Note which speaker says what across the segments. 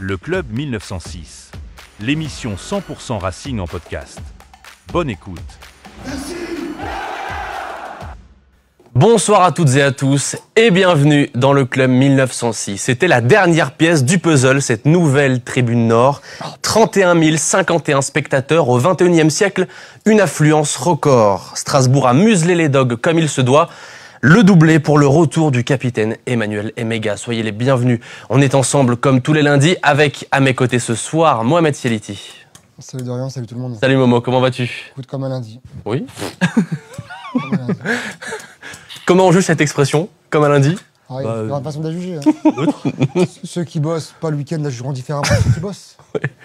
Speaker 1: Le Club 1906, l'émission 100% Racing en podcast. Bonne écoute.
Speaker 2: Bonsoir à toutes et à tous et bienvenue dans le Club 1906. C'était la dernière pièce du puzzle, cette nouvelle tribune nord. 31 051 spectateurs au 21e siècle, une affluence record. Strasbourg a muselé les dogs comme il se doit. Le doublé pour le retour du capitaine Emmanuel Emega. Soyez les bienvenus. On est ensemble comme tous les lundis avec à mes côtés ce soir Mohamed Sieliti.
Speaker 3: Salut Dorian, salut tout le monde.
Speaker 2: Salut Momo, comment vas-tu?
Speaker 3: Écoute comme un lundi.
Speaker 2: Oui.
Speaker 3: Comme un lundi.
Speaker 2: Comment on juge cette expression? Comme un lundi?
Speaker 3: Ah, il y a une façon de la juger. Hein. Ceux qui bossent pas le week-end la jugeront différemment de ceux qui bossent.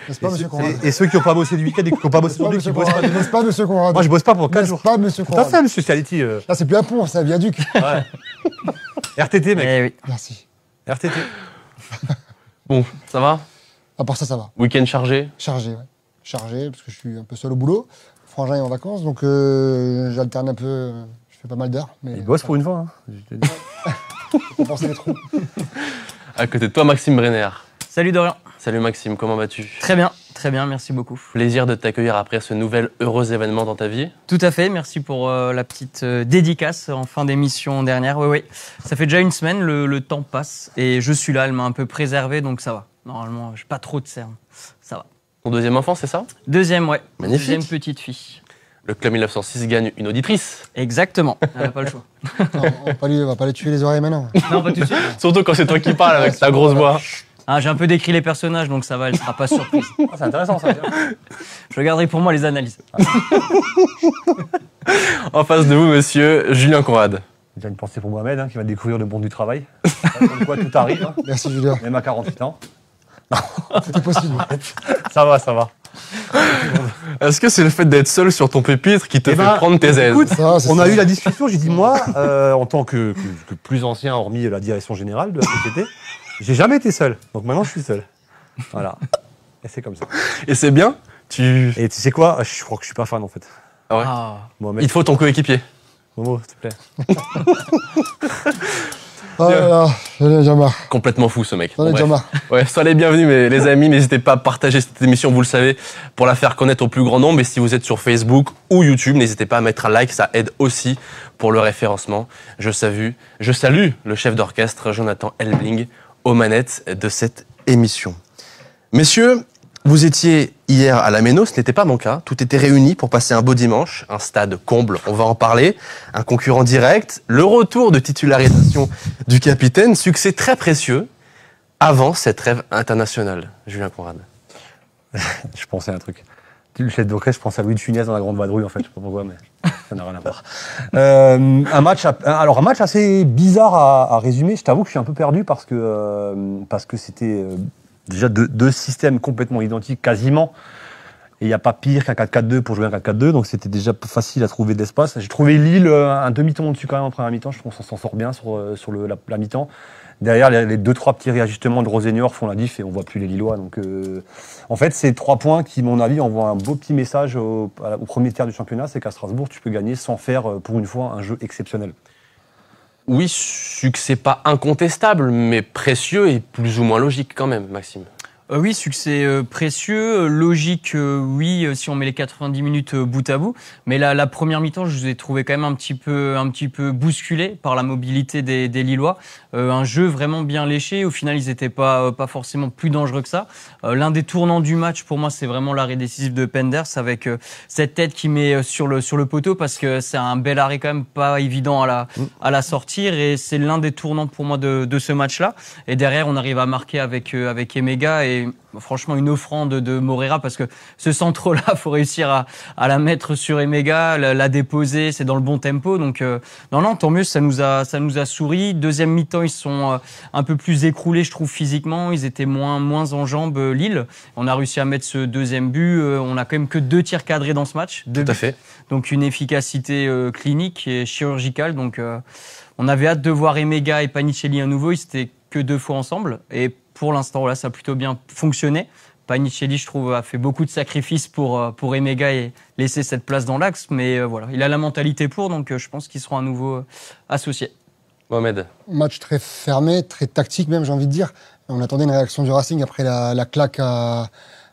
Speaker 3: N'est-ce pas, monsieur Conrad?
Speaker 4: Et ceux qui n'ont pas bossé du week-end et qui n'ont pas bossé aujourd'hui, qui bossent pas.
Speaker 3: N'est-ce pas, monsieur Conrad?
Speaker 4: Moi, je bosse pas pour 4 jours.
Speaker 3: N'est-ce pas, monsieur
Speaker 4: Tout à
Speaker 3: Conrad?
Speaker 4: fait, monsieur Sialiti.
Speaker 3: Là, c'est plus un pont, c'est un viaduc.
Speaker 4: Ouais. RTT, mec.
Speaker 2: Eh oui.
Speaker 3: Merci.
Speaker 4: RTT.
Speaker 2: Bon, ça va?
Speaker 3: À part ça, ça va.
Speaker 2: Week-end chargé?
Speaker 3: Chargé, ouais. Chargé, parce que je suis un peu seul au boulot. Frangin est en vacances, donc j'alterne un peu. Je fais pas mal d'heures. Mais
Speaker 4: Il bosse pour une fois. Hein. Je te dis.
Speaker 3: faut compenser les trous.
Speaker 2: À côté de toi, Maxime Brenner.
Speaker 5: Salut Dorian.
Speaker 2: Salut Maxime, comment vas-tu?
Speaker 5: Très bien, merci beaucoup.
Speaker 2: Plaisir de t'accueillir après ce nouvel heureux événement dans ta vie.
Speaker 5: Tout à fait, merci pour la petite dédicace en fin d'émission dernière. Oui, ça fait déjà une semaine, le temps passe et je suis là, elle m'a un peu préservé, donc ça va. Normalement, j'ai pas trop de cernes, ça va.
Speaker 2: Ton deuxième enfant, c'est ça?
Speaker 5: Deuxième, ouais.
Speaker 2: Magnifique.
Speaker 5: Deuxième petite fille.
Speaker 2: Le Club 1906 gagne une auditrice.
Speaker 5: Exactement, elle n'a pas le choix.
Speaker 3: Non, on va pas les tuer les oreilles maintenant.
Speaker 5: Non, pas tout de suite.
Speaker 2: Surtout quand c'est toi qui parles avec ta grosse voix.
Speaker 5: Ah, j'ai un peu décrit les personnages, donc ça va, elle sera pas surprise.
Speaker 4: Ah, c'est intéressant, ça.
Speaker 5: Je garderai pour moi les analyses.
Speaker 2: En face de vous, monsieur Julien Conrad.
Speaker 4: Déjà une pensée pour Mohamed, hein, qui va découvrir le monde du travail. Comme quoi, tout arrive, hein,
Speaker 3: Merci Julien.
Speaker 4: même à 48 ans.
Speaker 3: C'était possible.
Speaker 4: Ça va, ça va.
Speaker 2: Est-ce que c'est le fait d'être seul sur ton pupitre qui te
Speaker 4: Eh
Speaker 2: fait
Speaker 4: ben,
Speaker 2: prendre tes aises?
Speaker 4: Écoute,
Speaker 3: Ça, c'est
Speaker 4: on a
Speaker 3: ça.
Speaker 4: eu la discussion, j'ai dit, moi, en tant que plus ancien, hormis la direction générale de la société, j'ai jamais été seul. Donc maintenant, je suis seul. Voilà. Et c'est comme ça.
Speaker 2: Et c'est bien?
Speaker 4: Et tu sais quoi? Je crois que je suis pas fan, en fait.
Speaker 2: Ah ouais.
Speaker 5: Ah.
Speaker 4: Mohamed,
Speaker 2: Il te faut ton coéquipier.
Speaker 4: Momo, s'il te plaît.
Speaker 3: Oh là là, j'en ai déjà marre.
Speaker 2: Complètement fou ce mec.
Speaker 3: J'en ai
Speaker 2: Bon,
Speaker 3: déjà
Speaker 2: bref.
Speaker 3: marre.
Speaker 2: Ouais, soyez les bienvenus, mais les amis, n'hésitez pas à partager cette émission, vous le savez, pour la faire connaître au plus grand nombre. Et si vous êtes sur Facebook ou YouTube, n'hésitez pas à mettre un like, ça aide aussi pour le référencement. Je salue le chef d'orchestre Jonathan Elbling aux manettes de cette émission. Messieurs, vous étiez hier à la Méno, ce n'était pas mon cas. Tout était réuni pour passer un beau dimanche, un stade comble, on va en parler, un concurrent direct, le retour de titularisation du capitaine, succès très précieux avant cette trêve internationale. Julien Conrad.
Speaker 4: Je pensais à un truc. Le chef d'orchestre, je pense à Louis de Funès dans la Grande Vadrouille, en fait. Je sais pas pourquoi, mais ça n'a rien à voir. Un match assez bizarre à résumer. Je t'avoue que je suis un peu perdu parce que c'était déjà deux systèmes complètement identiques, quasiment. Et il n'y a pas pire qu'un 4-4-2 pour jouer un 4-4-2, donc c'était déjà facile à trouver de l'espace. J'ai trouvé Lille un demi-temps au-dessus quand même en première mi-temps. Je trouve qu'on s'en sort bien sur la mi-temps. Derrière, les 2-3 petits réajustements de Rosenior font la diff et on voit plus les Lillois. Donc, en fait, c'est 3 points qui, à mon avis, envoient un beau petit message au premier tiers du championnat, c'est qu'à Strasbourg, tu peux gagner sans faire, pour une fois, un jeu exceptionnel.
Speaker 2: Oui, succès pas incontestable, mais précieux et plus ou moins logique quand même, Maxime.
Speaker 5: Oui, succès précieux, logique, oui, si on met les 90 minutes bout à bout. Mais la première mi-temps, je vous ai trouvé quand même un petit peu bousculé par la mobilité des Lillois. Un jeu vraiment bien léché. Au final, ils n'étaient pas forcément plus dangereux que ça. L'un des tournants du match, pour moi, c'est vraiment l'arrêt décisif de Penders avec cette tête qui met sur le poteau parce que c'est un bel arrêt quand même pas évident à la sortir et c'est l'un des tournants pour moi de ce match-là. Et derrière, on arrive à marquer avec Emega et franchement une offrande de Moreira parce que ce centre-là, faut réussir à la mettre sur Emega, la déposer, c'est dans le bon tempo. Donc non, tant mieux, ça nous a souri. Deuxième mi-temps, ils sont un peu plus écroulés, je trouve physiquement. Ils étaient moins en jambes Lille. On a réussi à mettre ce deuxième but. On a quand même que 2 tirs cadrés dans ce match.
Speaker 2: Tout à fait.
Speaker 5: Donc une efficacité clinique et chirurgicale. Donc on avait hâte de voir Emega et Panicelli à nouveau. Ils étaient que 2 fois ensemble et pour l'instant, là, ça a plutôt bien fonctionné. Panicelli, je trouve, a fait beaucoup de sacrifices pour Emega et laisser cette place dans l'axe. Mais voilà, il a la mentalité pour, donc je pense qu'ils seront à nouveau associés.
Speaker 2: Mohamed.
Speaker 3: Match très fermé, très tactique même, j'ai envie de dire. On attendait une réaction du Racing après la claque à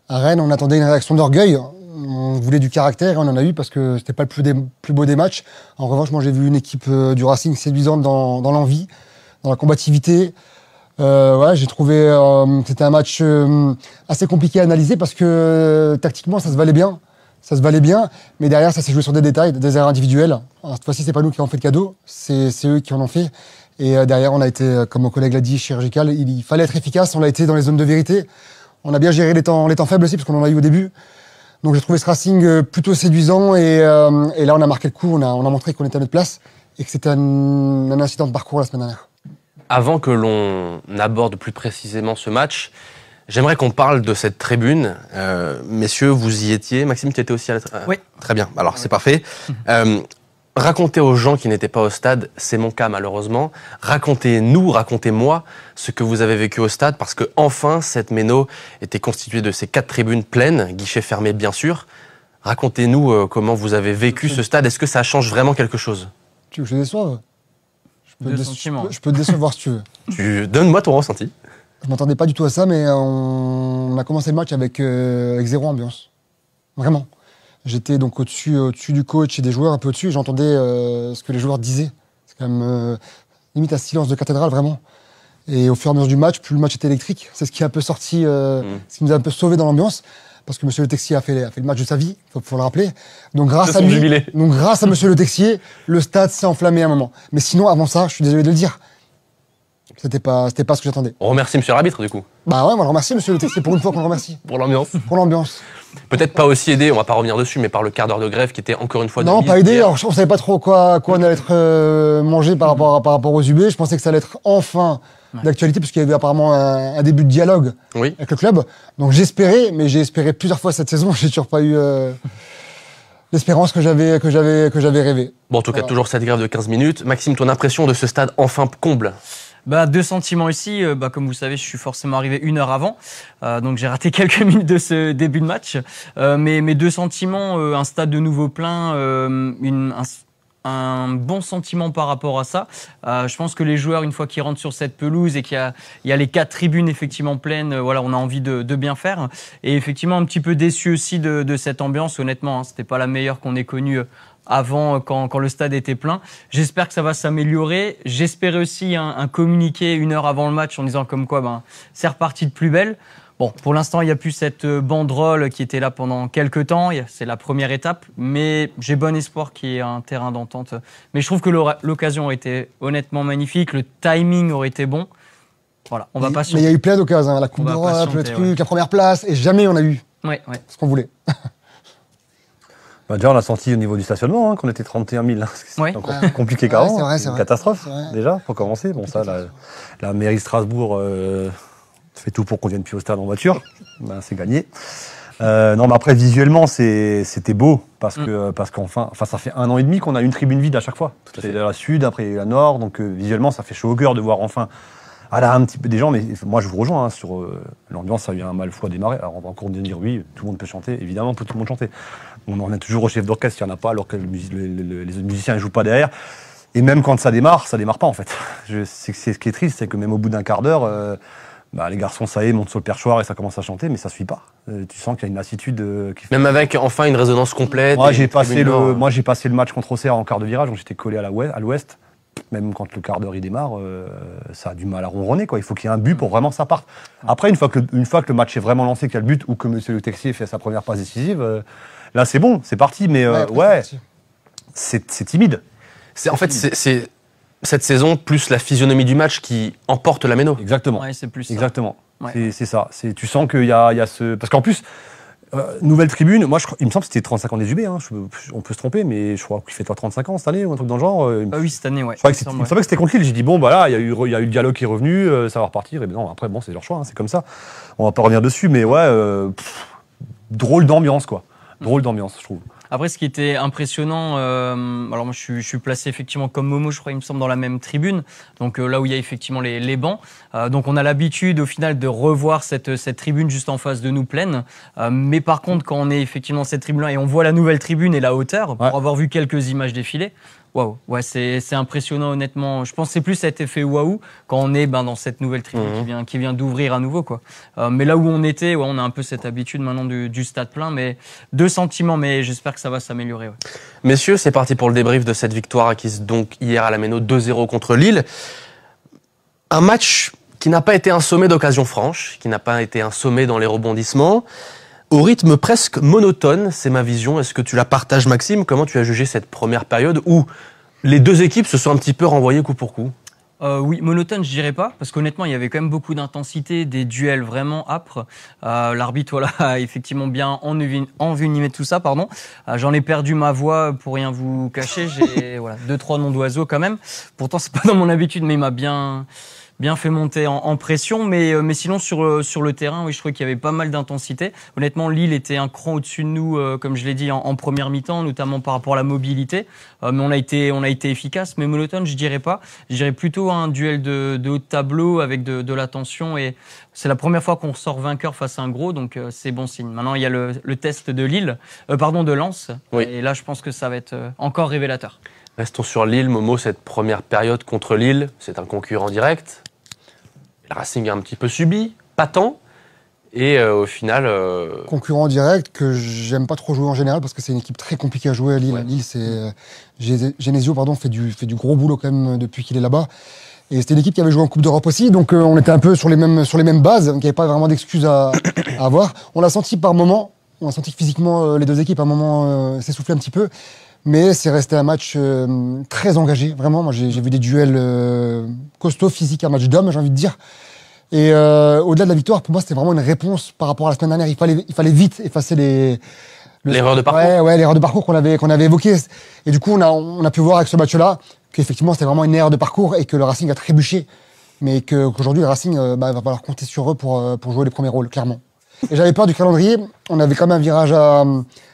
Speaker 3: Rennes. On attendait une réaction d'orgueil. On voulait du caractère et on en a eu parce que c'était pas le plus beau des matchs. En revanche, moi j'ai vu une équipe du Racing séduisante dans l'envie, dans la combativité. J'ai trouvé c'était un match assez compliqué à analyser parce que tactiquement ça se valait bien. Ça se valait bien, mais derrière ça s'est joué sur des détails, des erreurs individuelles. Alors, cette fois-ci, c'est pas nous qui avons fait le cadeau, c'est eux qui en ont fait. Et derrière, on a été, comme mon collègue l'a dit, chirurgical. Il fallait être efficace. On l'a été dans les zones de vérité. On a bien géré les temps faibles aussi, parce qu'on en a eu au début. Donc j'ai trouvé ce Racing plutôt séduisant. Et là, on a marqué le coup. On a montré qu'on était à notre place et que c'était un incident de parcours la semaine dernière.
Speaker 2: Avant que l'on aborde plus précisément ce match, j'aimerais qu'on parle de cette tribune. Messieurs, vous y étiez. Maxime, tu étais aussi à la tribune?
Speaker 5: Oui.
Speaker 2: Très bien. Alors, c'est parfait. Racontez aux gens qui n'étaient pas au stade, c'est mon cas malheureusement, racontez-moi ce que vous avez vécu au stade, parce que enfin cette méno était constituée de ces 4 tribunes pleines, guichets fermés bien sûr. Racontez-nous comment vous avez vécu ce stade, est-ce que ça change vraiment quelque chose?
Speaker 3: Tu veux que je te déçoive? Je peux te décevoir si tu veux.
Speaker 2: Donne-moi ton ressenti.
Speaker 3: Je m'attendais pas du tout à ça, mais on a commencé le match avec 0 ambiance. Vraiment. J'étais donc au-dessus du coach et des joueurs, un peu au-dessus, et j'entendais ce que les joueurs disaient. C'est quand même limite un silence de cathédrale, vraiment. Et au fur et à mesure du match, plus le match était électrique. C'est ce qui a un peu sorti, ce qui nous a un peu sauvé dans l'ambiance, parce que Monsieur Le Texier a fait le match de sa vie, faut le rappeler. Donc grâce à lui, grâce à Monsieur Le Texier, le stade s'est enflammé à un moment. Mais sinon, avant ça, je suis désolé de le dire, c'était pas ce que j'attendais.
Speaker 2: On remercie Monsieur l'arbitre du coup.
Speaker 3: Bah ouais, on le remercie Monsieur Le Texier pour une fois qu'on le remercie.
Speaker 2: Pour l'ambiance.
Speaker 3: Pour l'ambiance.
Speaker 2: Peut-être pas aussi aidé, on va pas revenir dessus, mais par le quart d'heure de grève qui était encore une fois...
Speaker 3: Non, pas aidé. Alors, on savait pas trop quoi on allait être mangé par rapport aux UB. Je pensais que ça allait être enfin d'actualité, parce qu'il y avait apparemment un début de dialogue avec le club. Donc j'espérais, mais j'ai espéré plusieurs fois cette saison. J'ai toujours pas eu l'espérance que j'avais rêvé.
Speaker 2: Bon, en tout cas, toujours cette grève de 15 minutes. Maxime, ton impression de ce stade enfin comble?
Speaker 5: Deux sentiments ici. Comme vous savez, je suis forcément arrivé 1 heure avant, donc j'ai raté quelques minutes de ce début de match. Mais mes 2 sentiments, un stade de nouveau plein, un bon sentiment par rapport à ça. Je pense que les joueurs, une fois qu'ils rentrent sur cette pelouse et qu'il y a les 4 tribunes effectivement pleines, voilà, on a envie de bien faire. Et effectivement, un petit peu déçu aussi de cette ambiance. Honnêtement, hein, c'était pas la meilleure qu'on ait connue avant, quand le stade était plein. J'espère que ça va s'améliorer. J'espérais aussi un communiqué 1 heure avant le match en disant comme quoi c'est reparti de plus belle. Bon, pour l'instant, il n'y a plus cette banderole qui était là pendant quelques temps. C'est la première étape, mais j'ai bon espoir qu'il y ait un terrain d'entente. Mais je trouve que l'occasion aurait été honnêtement magnifique. Le timing aurait été bon. Voilà, on va pas
Speaker 3: mais il y a eu plein d'occasions. La Coupe d'Europe, le truc, la première place, et jamais on a eu ce qu'on voulait.
Speaker 4: Déjà, on a senti au niveau du stationnement qu'on était 31 000. C'est encore plus compliqué qu'avant. C'est une catastrophe, déjà, pour commencer. Bon, ça, la mairie de Strasbourg fait tout pour qu'on vienne plus au stade en voiture. C'est gagné. Non, mais après, visuellement, c'était beau, parce qu'enfin, ça fait 1 an et demi qu'on a une tribune vide à chaque fois. C'est la sud, après la nord, donc visuellement, ça fait chaud au cœur de voir enfin un petit peu des gens, mais moi je vous rejoins sur l'ambiance, ça a eu un mal fou à démarrer. Alors on va encore dire oui, tout le monde peut chanter, évidemment peut tout le monde chanter. On en est toujours au chef d'orchestre, il n'y en a pas, alors que les musiciens ne jouent pas derrière. Et même quand ça démarre pas en fait. C'est ce qui est triste, c'est que même au bout d'un quart d'heure, les garçons, ça y est, montent sur le perchoir et ça commence à chanter, mais ça ne suit pas. Tu sens qu'il y a une lassitude.
Speaker 2: Même avec enfin une résonance complète.
Speaker 4: Moi j'ai passé le match contre Auxerre en quart de virage, donc j'étais collé à l'ouest. Même quand le quart d'heure il démarre, ça a du mal à ronronner, quoi. Il faut qu'il y ait un but pour vraiment ça parte. Après, une fois que le match est vraiment lancé, qu'il y a le but, ou que Monsieur Le Texier fait sa première passe décisive, là c'est bon, c'est parti. Mais c'est timide.
Speaker 2: En fait, c'est cette saison plus la physionomie du match qui emporte la méno.
Speaker 4: Exactement.
Speaker 5: Ouais, c'est plus ça.
Speaker 4: Exactement. Ouais. C'est ça. Tu sens qu'il y a ce... Parce qu'en plus, nouvelle tribune, moi il me semble que c'était 35 ans des UB, hein. On peut se tromper, mais je crois qu'il fait 35 ans cette année ou un truc dans le genre.
Speaker 5: Oui, cette année, ouais.
Speaker 4: Il me semblait que c'était contre Lille. J'ai dit bon, là, il y a eu le dialogue qui est revenu, ça va repartir. Et non, après, c'est leur choix, hein, c'est comme ça. On va pas revenir dessus, mais drôle d'ambiance, quoi. Drôle d'ambiance, je trouve.
Speaker 5: Après, ce qui était impressionnant, alors moi je suis placé effectivement comme Momo, je crois, il me semble, dans la même tribune, donc là où il y a effectivement les bancs. Donc on a l'habitude au final de revoir cette tribune juste en face de nous pleine. Mais par contre, quand on est effectivement dans cette tribune-là et on voit la nouvelle tribune et la hauteur, pour avoir vu quelques images défiler, Waouh, ouais, c'est impressionnant honnêtement. Je pense que c'est plus cet effet waouh quand on est dans cette nouvelle tribune qui vient d'ouvrir à nouveau quoi. Mais là où on était, on a un peu cette habitude maintenant du stade plein, mais deux sentiments. Mais j'espère que ça va s'améliorer. Ouais.
Speaker 2: Messieurs, c'est parti pour le débrief de cette victoire acquise donc hier à la Méno 2-0 contre Lille. Un match qui n'a pas été un sommet d'occasions franches, qui n'a pas été un sommet dans les rebondissements. Au rythme presque monotone, c'est ma vision. Est-ce que tu la partages, Maxime? Comment tu as jugé cette première période où les deux équipes se sont un petit peu renvoyées coup pour coup?
Speaker 5: Oui, monotone, je dirais pas, parce qu'honnêtement, il y avait quand même beaucoup d'intensité, des duels vraiment âpres. L'arbitre, a effectivement bien envenimé tout ça, pardon. J'en ai perdu ma voix pour rien vous cacher. J'ai 2-3 noms d'oiseaux quand même. Pourtant, c'est pas dans mon habitude, mais il m'a bien fait monter en pression, mais sinon sur le terrain, oui, je trouvais qu'il y avait pas mal d'intensité. Honnêtement, Lille était un cran au-dessus de nous, comme je l'ai dit en première mi-temps, notamment par rapport à la mobilité. Mais on a été efficace, mais monotone, je dirais pas. Je dirais plutôt un duel de haut de tableau avec de la tension, et c'est la première fois qu'on sort vainqueur face à un gros, donc c'est bon signe. Maintenant, il y a le test de de Lens,
Speaker 2: oui.
Speaker 5: Et là, je pense que ça va être encore révélateur.
Speaker 2: Restons sur Lille, Momo. Cette première période contre Lille, c'est un concurrent direct. Le Racing a un petit peu subi, pas tant, et au final...
Speaker 3: Concurrent direct que j'aime pas trop jouer en général parce que c'est une équipe très compliquée à jouer à Lille.
Speaker 2: Ouais.
Speaker 3: Lille, c'est Genesio, fait du gros boulot quand même depuis qu'il est là-bas. Et c'était une équipe qui avait joué en Coupe d'Europe aussi, donc on était un peu sur les mêmes bases, donc il n'y avait pas vraiment d'excuses à avoir. On l'a senti par moment, on a senti que physiquement les deux équipes à un moment s'essoufflaient un petit peu. Mais c'est resté un match très engagé, vraiment. Moi, j'ai vu des duels costauds, physiques, un match d'hommes, j'ai envie de dire. Et au-delà de la victoire, pour moi, c'était vraiment une réponse par rapport à la semaine dernière. Il fallait vite effacer
Speaker 2: l'erreur de parcours.
Speaker 3: Ouais, l'erreur de parcours qu'on avait évoquée. Et du coup, on a pu voir avec ce match-là qu'effectivement, c'était vraiment une erreur de parcours et que le Racing a trébuché. Mais qu'aujourd'hui, le Racing va falloir compter sur eux pour jouer les premiers rôles, clairement. Et j'avais peur du calendrier. On avait quand même un virage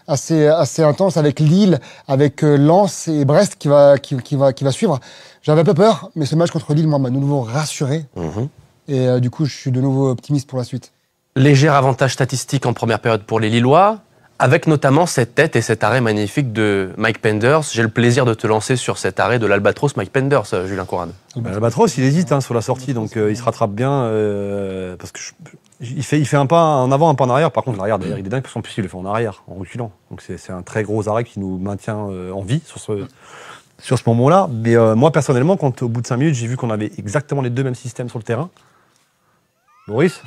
Speaker 3: assez intense avec Lille, avec Lens et Brest qui va suivre. J'avais un peu peur, mais ce match contre Lille, moi, m'a de nouveau rassuré. Et du coup, je suis de nouveau optimiste pour la suite.
Speaker 2: Léger avantage statistique en première période pour les Lillois, avec notamment cette tête et cet arrêt magnifique de Mike Penders. J'ai le plaisir de te lancer sur cet arrêt de l'Albatros Mike Penders, Julien Conrad.
Speaker 4: L'Albatros, il hésite sur la sortie, donc il se rattrape bien, parce que il fait un pas en avant, un pas en arrière. Par contre, l'arrière, d'ailleurs, il est dingue, parce qu'en plus, il le fait en arrière, en reculant. Donc c'est un très gros arrêt qui nous maintient en vie sur ce moment-là. Mais moi, personnellement, quand au bout de 5 minutes, j'ai vu qu'on avait exactement les deux mêmes systèmes sur le terrain. Boris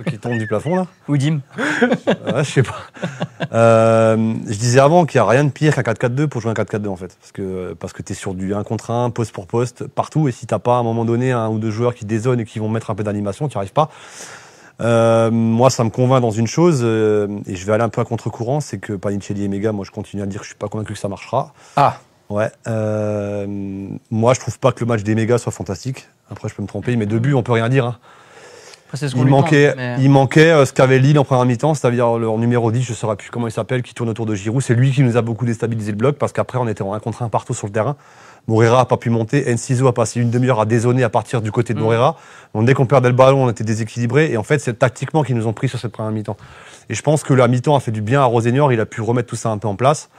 Speaker 4: qui tombe du plafond, là.
Speaker 5: Ou Dim.
Speaker 4: Je sais pas. Je disais avant qu'il n'y a rien de pire qu'un 4-4-2 pour jouer un 4-4-2, en fait. Parce que tu es sur du 1 contre 1, poste pour poste, partout. Et si tu n'as pas, à un moment donné, un ou deux joueurs qui dézonent et qui vont mettre un peu d'animation, tu n'y arrives pas. Moi, ça me convainc dans une chose, et je vais aller un peu à contre-courant, c'est que Panicelli et Mega, moi, je continue à dire que je suis pas convaincu que ça marchera.
Speaker 2: Ah.
Speaker 4: Ouais. Moi, je trouve pas que le match des Mégas soit fantastique. Après, je peux me tromper, mais 2 buts, on peut rien dire. Il manquait ce qu'avait Lille en première mi-temps, c'est-à-dire leur numéro 10, je ne saurais plus comment il s'appelle, qui tourne autour de Giroud. C'est lui qui nous a beaucoup déstabilisé le bloc, parce qu'après, on était en 1 contre 1 partout sur le terrain. Moreira n'a pas pu monter. Enciso a passé une demi-heure à dézonner à partir du côté de Moreira. Donc, dès qu'on perdait le ballon, on était déséquilibré. Et en fait, c'est tactiquement qu'ils nous ont pris sur cette première mi-temps. Et je pense que la mi-temps a fait du bien à Rosenior. Il a pu remettre tout ça un peu en place.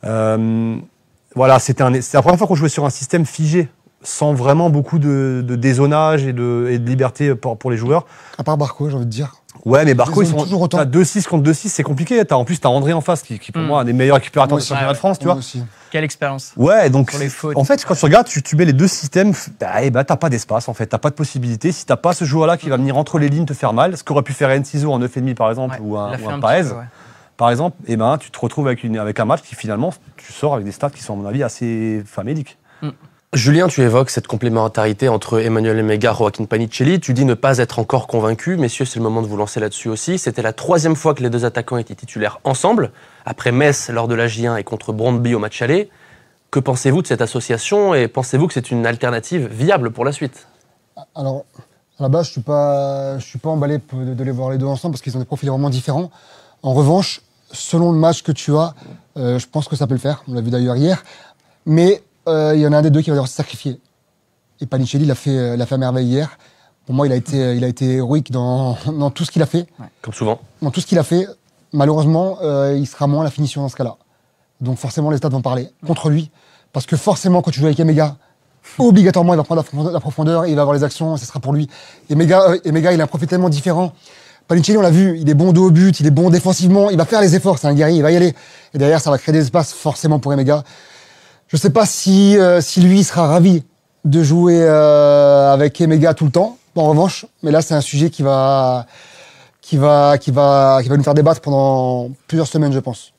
Speaker 4: Voilà, c'est la première fois qu'on jouait sur un système figé, sans vraiment beaucoup de dézonage et de liberté pour les joueurs.
Speaker 3: À part Barco, j'ai envie de dire.
Speaker 4: Ouais, mais Barco, ils sont
Speaker 3: toujours autant.
Speaker 4: T'as 2-6 contre 2-6, c'est compliqué. En plus, t'as André en face, qui pour moi, un des meilleurs récupérateurs du championnat de France, tu vois.
Speaker 3: Aussi.
Speaker 5: Quelle expérience.
Speaker 4: Ouais, donc,
Speaker 5: Pour les fautes.
Speaker 4: en fait, quand tu regardes, tu mets les deux systèmes, t'as pas d'espace, en fait. T'as pas de possibilité. Si t'as pas ce joueur-là qui va venir entre les lignes te faire mal, ce qu'aurait pu faire Enciso en 9,5 par exemple, ou un Paez, par exemple, tu te retrouves avec un match qui finalement, tu sors avec des stats qui sont, à mon avis, assez faméliques.
Speaker 2: Julien, tu évoques cette complémentarité entre Emmanuel Emega et Joaquin Panicelli. Tu dis ne pas être encore convaincu. Messieurs, c'est le moment de vous lancer là-dessus aussi. C'était la 3e fois que les deux attaquants étaient titulaires ensemble, après Metz lors de la J1 et contre Brøndby au match aller. Que pensez-vous de cette association et pensez-vous que c'est une alternative viable pour la suite?
Speaker 3: Alors, à la base, je suis pas emballé de les voir les deux ensemble parce qu'ils ont des profils vraiment différents. En revanche, selon le match que tu as, je pense que ça peut le faire. On l'a vu d'ailleurs hier. Mais il y en a un des deux qui va devoir se sacrifier. Et Panicelli l'a fait à merveille hier. Pour moi, il a été héroïque dans tout ce qu'il a fait.
Speaker 2: Ouais. Comme souvent.
Speaker 3: Dans tout ce qu'il a fait, malheureusement, il sera moins à la finition dans ce cas-là. Donc forcément, les stats vont parler contre lui. Parce que forcément, quand tu joues avec Emega, obligatoirement, il va prendre la profondeur, il va avoir les actions, ce sera pour lui. Emega, il a un profil tellement différent. Panicelli, on l'a vu, il est bon dos au but, il est bon défensivement, il va faire les efforts, c'est un guerrier, il va y aller. Et derrière, ça va créer des espaces forcément pour Emega. Je sais pas si lui sera ravi de jouer avec Emega tout le temps, en revanche, mais là, c'est un sujet qui va nous faire débattre pendant plusieurs semaines, je pense.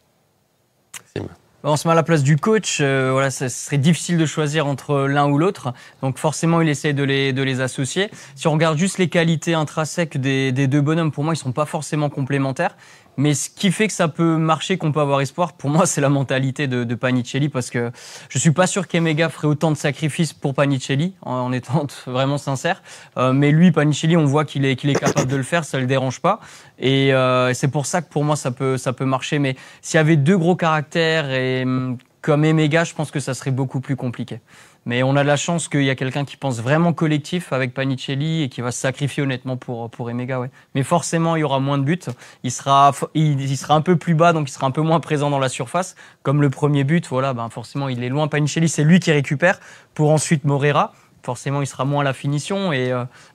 Speaker 5: On se met à la place du coach. Voilà, ce serait difficile de choisir entre l'un ou l'autre. Donc forcément, il essaye de les associer. Si on regarde juste les qualités intrinsèques des deux bonhommes, pour moi, ils sont pas forcément complémentaires. Mais ce qui fait que ça peut marcher, qu'on peut avoir espoir, pour moi, c'est la mentalité de Panicelli, parce que je suis pas sûr qu'Emega ferait autant de sacrifices pour Panicelli, en étant vraiment sincère. Mais lui, Panicelli, on voit qu'il est capable de le faire, ça le dérange pas. Et c'est pour ça que pour moi, ça peut marcher. Mais s'il y avait deux gros caractères comme Emega, je pense que ça serait beaucoup plus compliqué. Mais on a de la chance qu'il y a quelqu'un qui pense vraiment collectif avec Panicelli et qui va se sacrifier honnêtement pour Emega. Ouais. Mais forcément, il y aura moins de buts. Il sera un peu plus bas, donc il sera un peu moins présent dans la surface. Comme le premier but, voilà, ben forcément, il est loin. Panicelli, c'est lui qui récupère pour ensuite Moreira. Forcément, il sera moins à la finition.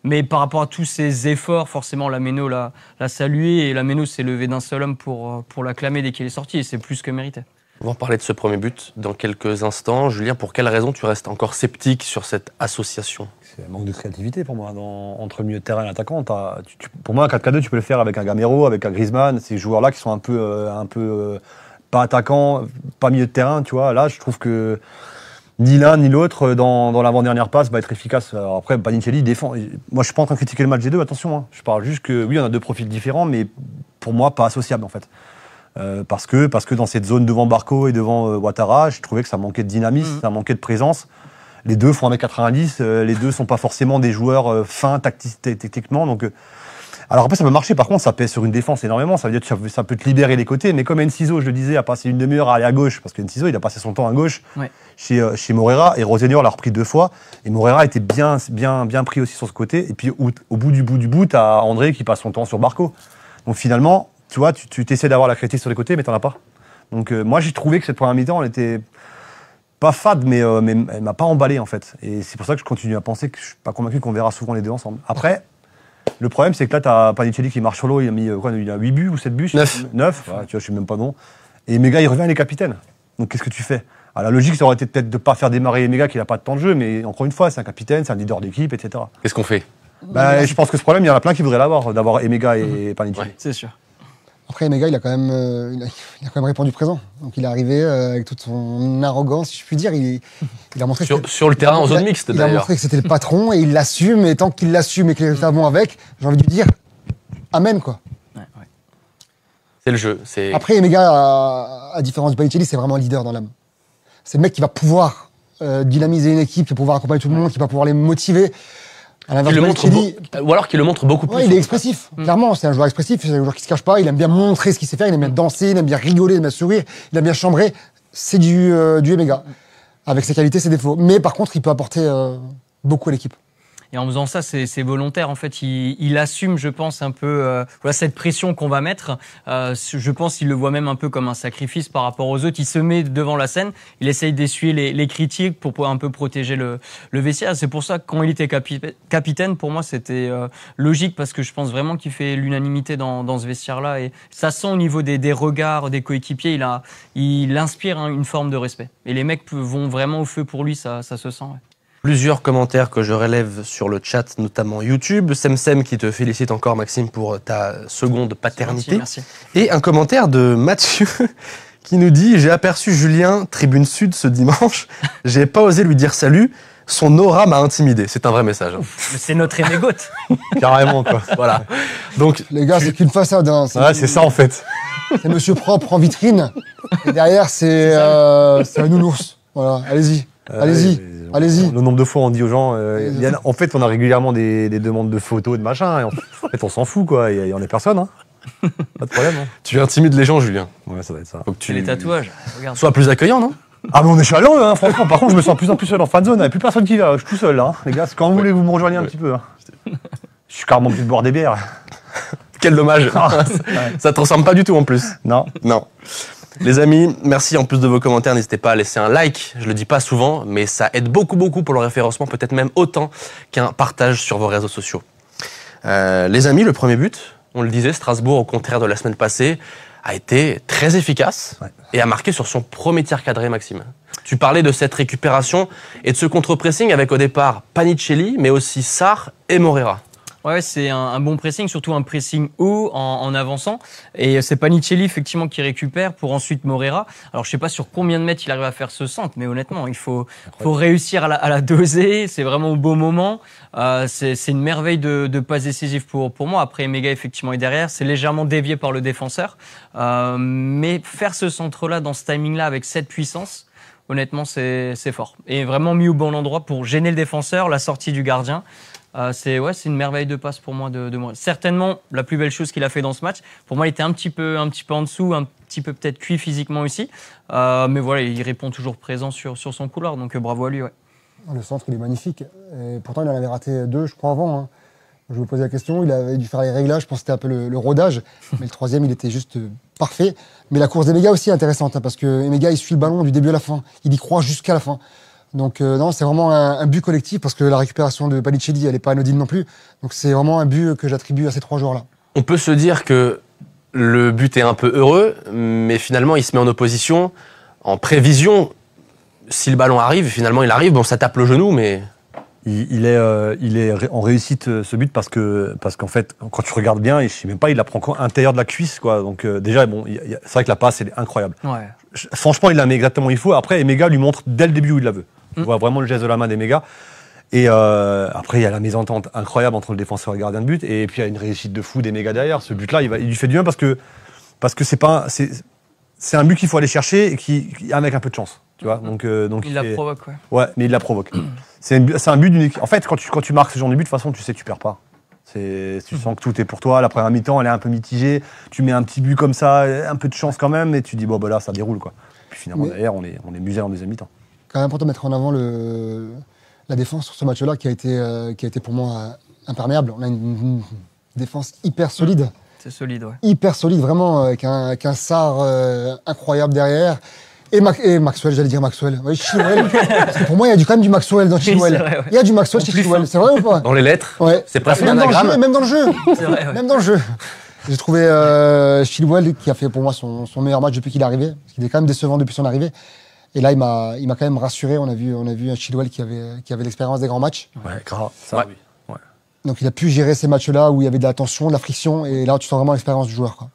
Speaker 5: Mais par rapport à tous ses efforts, forcément, Lameno l'a salué et Lameno s'est levé d'un seul homme pour l'acclamer dès qu'il est sorti. Et c'est plus que mérité.
Speaker 2: On va en parler de ce premier but dans quelques instants. Julien, pour quelle raison tu restes encore sceptique sur cette association ?
Speaker 4: C'est un manque de créativité pour moi. Entre le milieu de terrain et l'attaquant, pour moi, un 4-4-2, tu peux le faire avec un Gamero, avec un Griezmann, ces joueurs-là qui sont un peu pas attaquants, pas milieu de terrain, tu vois. Là, je trouve que ni l'un ni l'autre, dans l'avant-dernière passe, va être efficace. Alors après, Panicelli défend. Moi, je suis pas en train de critiquer le match des deux, attention. Hein. Je parle juste que, oui, on a deux profils différents, mais pour moi, pas associables, en fait. Parce que dans cette zone devant Barco et devant Ouattara, je trouvais que ça manquait de dynamisme, ça manquait de présence. Les deux font 1m90, les deux sont pas forcément des joueurs fins tactiquement. Donc, alors après, ça peut marcher. Par contre, ça pèse sur une défense énormément. Ça veut dire que ça peut te libérer les côtés. Mais comme Enciso, je le disais, a passé une demi-heure à aller à gauche, parce que Enciso, il a passé son temps à gauche chez Moreira, et Rosenior l'a repris 2 fois. Et Moreira était bien pris aussi sur ce côté. Et puis au bout du bout, t'as André qui passe son temps sur Barco. Donc finalement, tu vois, tu t'essaies d'avoir la critique sur les côtés, mais t'en as pas. Donc moi, j'ai trouvé que cette première mi-temps, elle était pas fade, mais elle m'a pas emballé en fait. Et c'est pour ça que je continue à penser que je suis pas convaincu qu'on verra souvent les deux ensemble. Après, le problème, c'est que là, t'as Panicelli qui marche sur l'eau, il a 8 buts ou 7 buts 9. Ouais, tu vois, je suis même pas bon. Et Emega, il revient, il est capitaine. Donc qu'est-ce que tu fais ? Alors, la logique, ça aurait été peut-être de pas faire démarrer Emega qui n'a pas de temps de jeu, mais encore une fois, c'est un capitaine, c'est un leader d'équipe, etc.
Speaker 2: Qu'est-ce qu'on fait ?
Speaker 3: Bah,
Speaker 2: je pense que ce problème, il y en a plein qui voudraient l'avoir, d'avoir Emega et Panicelli.
Speaker 5: C'est sûr.
Speaker 3: Après, Emega, il a quand même répondu présent. Donc, il est arrivé avec toute son arrogance, si je puis dire. Il a montré
Speaker 2: sur le terrain en zone mixte, d'ailleurs.
Speaker 3: Il a montré que c'était le patron et il l'assume. Et tant qu'il l'assume et que les résultats vont avec, j'ai envie de lui dire amen, quoi.
Speaker 5: Ouais.
Speaker 2: C'est le jeu.
Speaker 3: Après, Emega, à différence de Panicelli, c'est vraiment un leader dans l'âme. C'est le mec qui va pouvoir dynamiser une équipe, qui va pouvoir accompagner tout le monde, qui va pouvoir les motiver.
Speaker 2: Ou alors qu'il le montre beaucoup plus.
Speaker 3: Ouais, il est expressif. Clairement, c'est un joueur expressif, c'est un joueur qui se cache pas, il aime bien montrer ce qu'il sait faire, il aime bien danser, il aime bien rigoler, il aime bien sourire, il aime bien chambrer. C'est du Emega. Avec ses qualités, ses défauts. Mais par contre, il peut apporter beaucoup à l'équipe.
Speaker 5: Et en faisant ça, c'est volontaire. En fait, il assume, je pense, un peu cette pression qu'on va mettre. Je pense qu'il le voit même un peu comme un sacrifice par rapport aux autres. Il se met devant la scène, il essaye d'essuyer les critiques pour un peu protéger le vestiaire. C'est pour ça que quand il était capitaine, pour moi, c'était logique parce que je pense vraiment qu'il fait l'unanimité dans ce vestiaire-là. Et ça sent au niveau des regards des coéquipiers, il inspire une forme de respect. Et les mecs vont vraiment au feu pour lui, ça se sent. Ouais.
Speaker 2: Plusieurs commentaires que je relève sur le chat, notamment YouTube. Semsem qui te félicite encore, Maxime, pour ta seconde paternité.
Speaker 5: Merci.
Speaker 2: Et un commentaire de Mathieu qui nous dit « J'ai aperçu Julien, tribune sud, ce dimanche. J'ai pas osé lui dire salut. Son aura m'a intimidé. » C'est un vrai message.
Speaker 5: C'est notre énégote.
Speaker 4: Carrément, quoi.
Speaker 2: Voilà. Donc,
Speaker 3: les gars, c'est qu'une façade. Hein.
Speaker 4: C'est ça, en fait.
Speaker 3: C'est monsieur propre en vitrine. Et derrière, c'est un nounours. Voilà, allez-y. Allez-y.
Speaker 4: Le nombre de fois on dit aux gens, en fait, on a régulièrement des demandes de photos, de machin. Et en fait, on s'en fout, quoi. Il y en a personne, hein. Pas de problème. Hein.
Speaker 2: Tu intimides les gens, Julien.
Speaker 4: Ouais, ça va être ça.
Speaker 2: Faut que
Speaker 5: C'est les tatouages. Regarde.
Speaker 2: Sois plus accueillant, non ?
Speaker 4: Ah, mais on est chaleureux, hein, franchement. Par contre, je me sens de plus en plus seul en fan zone. Il n'y a plus personne qui va. Je suis tout seul, là. Hein. Les gars, quand vous voulez, vous me rejoignez un petit peu. Hein. Je suis carrément obligé de boire des bières.
Speaker 2: Quel dommage. Ça te ressemble pas du tout, en plus.
Speaker 4: Non.
Speaker 2: Les amis, merci en plus de vos commentaires. N'hésitez pas à laisser un like. Je le dis pas souvent, mais ça aide beaucoup pour le référencement, peut-être même autant qu'un partage sur vos réseaux sociaux. Les amis, le premier but, on le disait, Strasbourg, au contraire de la semaine passée, a été très efficace et a marqué sur son premier tir cadré, Maxime. Tu parlais de cette récupération et de ce contre-pressing avec au départ Panicelli, mais aussi Sarr et Moreira.
Speaker 5: Ouais, c'est un bon pressing, surtout un pressing haut en avançant. Et c'est Panicelli, effectivement, qui récupère pour ensuite Moreira. Alors, je sais pas sur combien de mètres il arrive à faire ce centre, mais honnêtement, il faut réussir à la doser. C'est vraiment au bon moment. C'est une merveille de passe décisive pour moi. Après, Emega, effectivement, est derrière. C'est légèrement dévié par le défenseur. Mais faire ce centre-là, dans ce timing-là, avec cette puissance, honnêtement, c'est fort. Et vraiment mis au bon endroit pour gêner le défenseur, la sortie du gardien. C'est une merveille de passe pour moi de moi. Certainement la plus belle chose qu'il a fait dans ce match. Pour moi, il était un petit peu en dessous, un petit peu peut-être cuit physiquement aussi. Mais voilà, il répond toujours présent sur son couloir. Donc bravo à lui. Ouais.
Speaker 3: Le centre, il est magnifique. Et pourtant, il en avait raté 2, je crois, avant. Hein. Je me posais la question, il avait dû faire les réglages, je pense que c'était un peu le rodage. Mais le troisième, il était juste parfait. Mais la course d'Emega aussi est intéressante, hein, parce que Emega, il suit le ballon du début à la fin. Il y croit jusqu'à la fin. Donc non, c'est vraiment un but collectif, parce que la récupération de Panicelli, elle n'est pas anodine non plus. Donc c'est vraiment un but que j'attribue à ces 3 joueurs-là.
Speaker 2: On peut se dire que le but est un peu heureux, mais finalement, il se met en opposition, en prévision. Si le ballon arrive, finalement, il arrive. Bon, ça tape le genou, mais...
Speaker 4: Il est en réussite, ce but, parce qu'en fait, quand tu regardes bien, je sais même pas, il la prend à l'intérieur de la cuisse, quoi. Donc déjà, bon, c'est vrai que la passe, elle est incroyable.
Speaker 5: Ouais.
Speaker 4: Franchement, il la met exactement où il faut. Après, Emega lui montre dès le début où il la veut. On voit vraiment le geste de la main d'Emega. Et après, il y a la mésentente incroyable entre le défenseur et le gardien de but. Et puis, il y a une réussite de fou d'Emega derrière. Ce but-là, il lui fait du bien parce que c'est un but qu'il faut aller chercher et qui avec un peu de chance. Tu vois, donc
Speaker 5: il la provoque, ouais.
Speaker 4: Ouais, mais il la provoque. C'est un but unique. En fait, quand tu marques ce genre de but, de toute façon, tu sais que tu perds pas. Tu sens que tout est pour toi. La première mi-temps, elle est un peu mitigée. Tu mets un petit but comme ça, un peu de chance quand même, et tu dis, bon, bah là, ça déroule, quoi. Puis finalement, derrière, on est musé en deuxième mi-temps.
Speaker 3: Quand même important de mettre en avant la défense sur ce match-là, qui a été pour moi imperméable. On a une défense hyper solide.
Speaker 5: C'est solide, ouais.
Speaker 3: Hyper solide, vraiment, avec un Sarr incroyable derrière. Et Maxwell, j'allais dire Maxwell. Oui, Chilwell. Parce que pour moi, il y a quand même du Maxwell dans Chilwell.
Speaker 5: Oui, vrai, ouais.
Speaker 3: Il y a du Maxwell chez Chilwell. C'est vrai ou pas?
Speaker 2: Dans les lettres,
Speaker 3: ouais.
Speaker 2: c'est presque
Speaker 3: même
Speaker 2: un anagramme.
Speaker 3: même dans le jeu.
Speaker 5: C'est vrai, ouais.
Speaker 3: Même dans le jeu. J'ai trouvé Chilwell qui a fait pour moi son meilleur match depuis qu'il est arrivé. Parce qu'il est quand même décevant depuis son arrivée. Et là, il m'a quand même rassuré. On a vu un Chilwell qui avait l'expérience des grands matchs.
Speaker 4: Ouais, grave. Ça, oui. Ouais.
Speaker 3: Donc il a pu gérer ces matchs-là où il y avait de la tension, de la friction. Et là, tu sens vraiment l'expérience du joueur, quoi.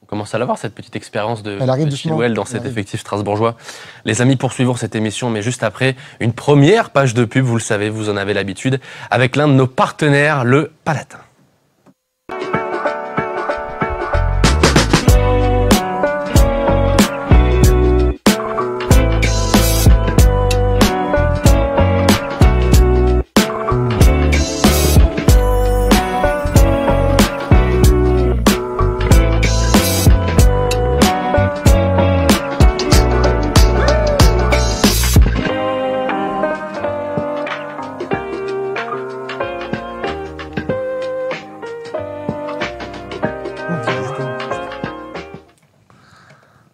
Speaker 2: On commence à l'avoir, cette petite expérience de
Speaker 3: doucement.
Speaker 2: Chilwell dans cet effectif strasbourgeois. Les amis, poursuivons cette émission, mais juste après, une première page de pub, vous le savez, vous en avez l'habitude, avec l'un de nos partenaires, le Palatin.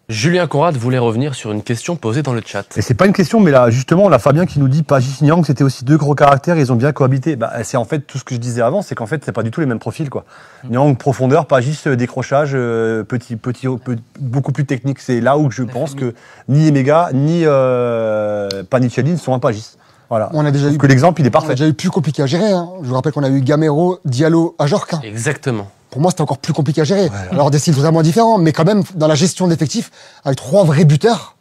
Speaker 2: Julien Conrad voulait revenir sur une question posée dans le chat.
Speaker 4: Et c'est pas une question, mais là, justement, on a Fabien qui nous dit Pagis Niang, c'était aussi 2 gros caractères, ils ont bien cohabité. Bah, c'est en fait tout ce que je disais avant, c'est qu'en fait, c'est pas du tout les mêmes profils, quoi. Niang, profondeur, Pagis, décrochage, beaucoup plus technique. C'est là où je pense que ni Emega, ni Panicelli ne sont un Pagis. Voilà.
Speaker 3: On a déjà eu
Speaker 4: que l'exemple, il est parfait.
Speaker 3: On a déjà eu plus compliqué à gérer. Hein. Je vous rappelle qu'on a eu Gamero, Diallo, Ajorc. Hein.
Speaker 2: Exactement.
Speaker 3: Pour moi, c'était encore plus compliqué à gérer. Ouais. Alors, des styles vraiment différents, mais quand même, dans la gestion d'effectifs, avec 3 vrais buteurs,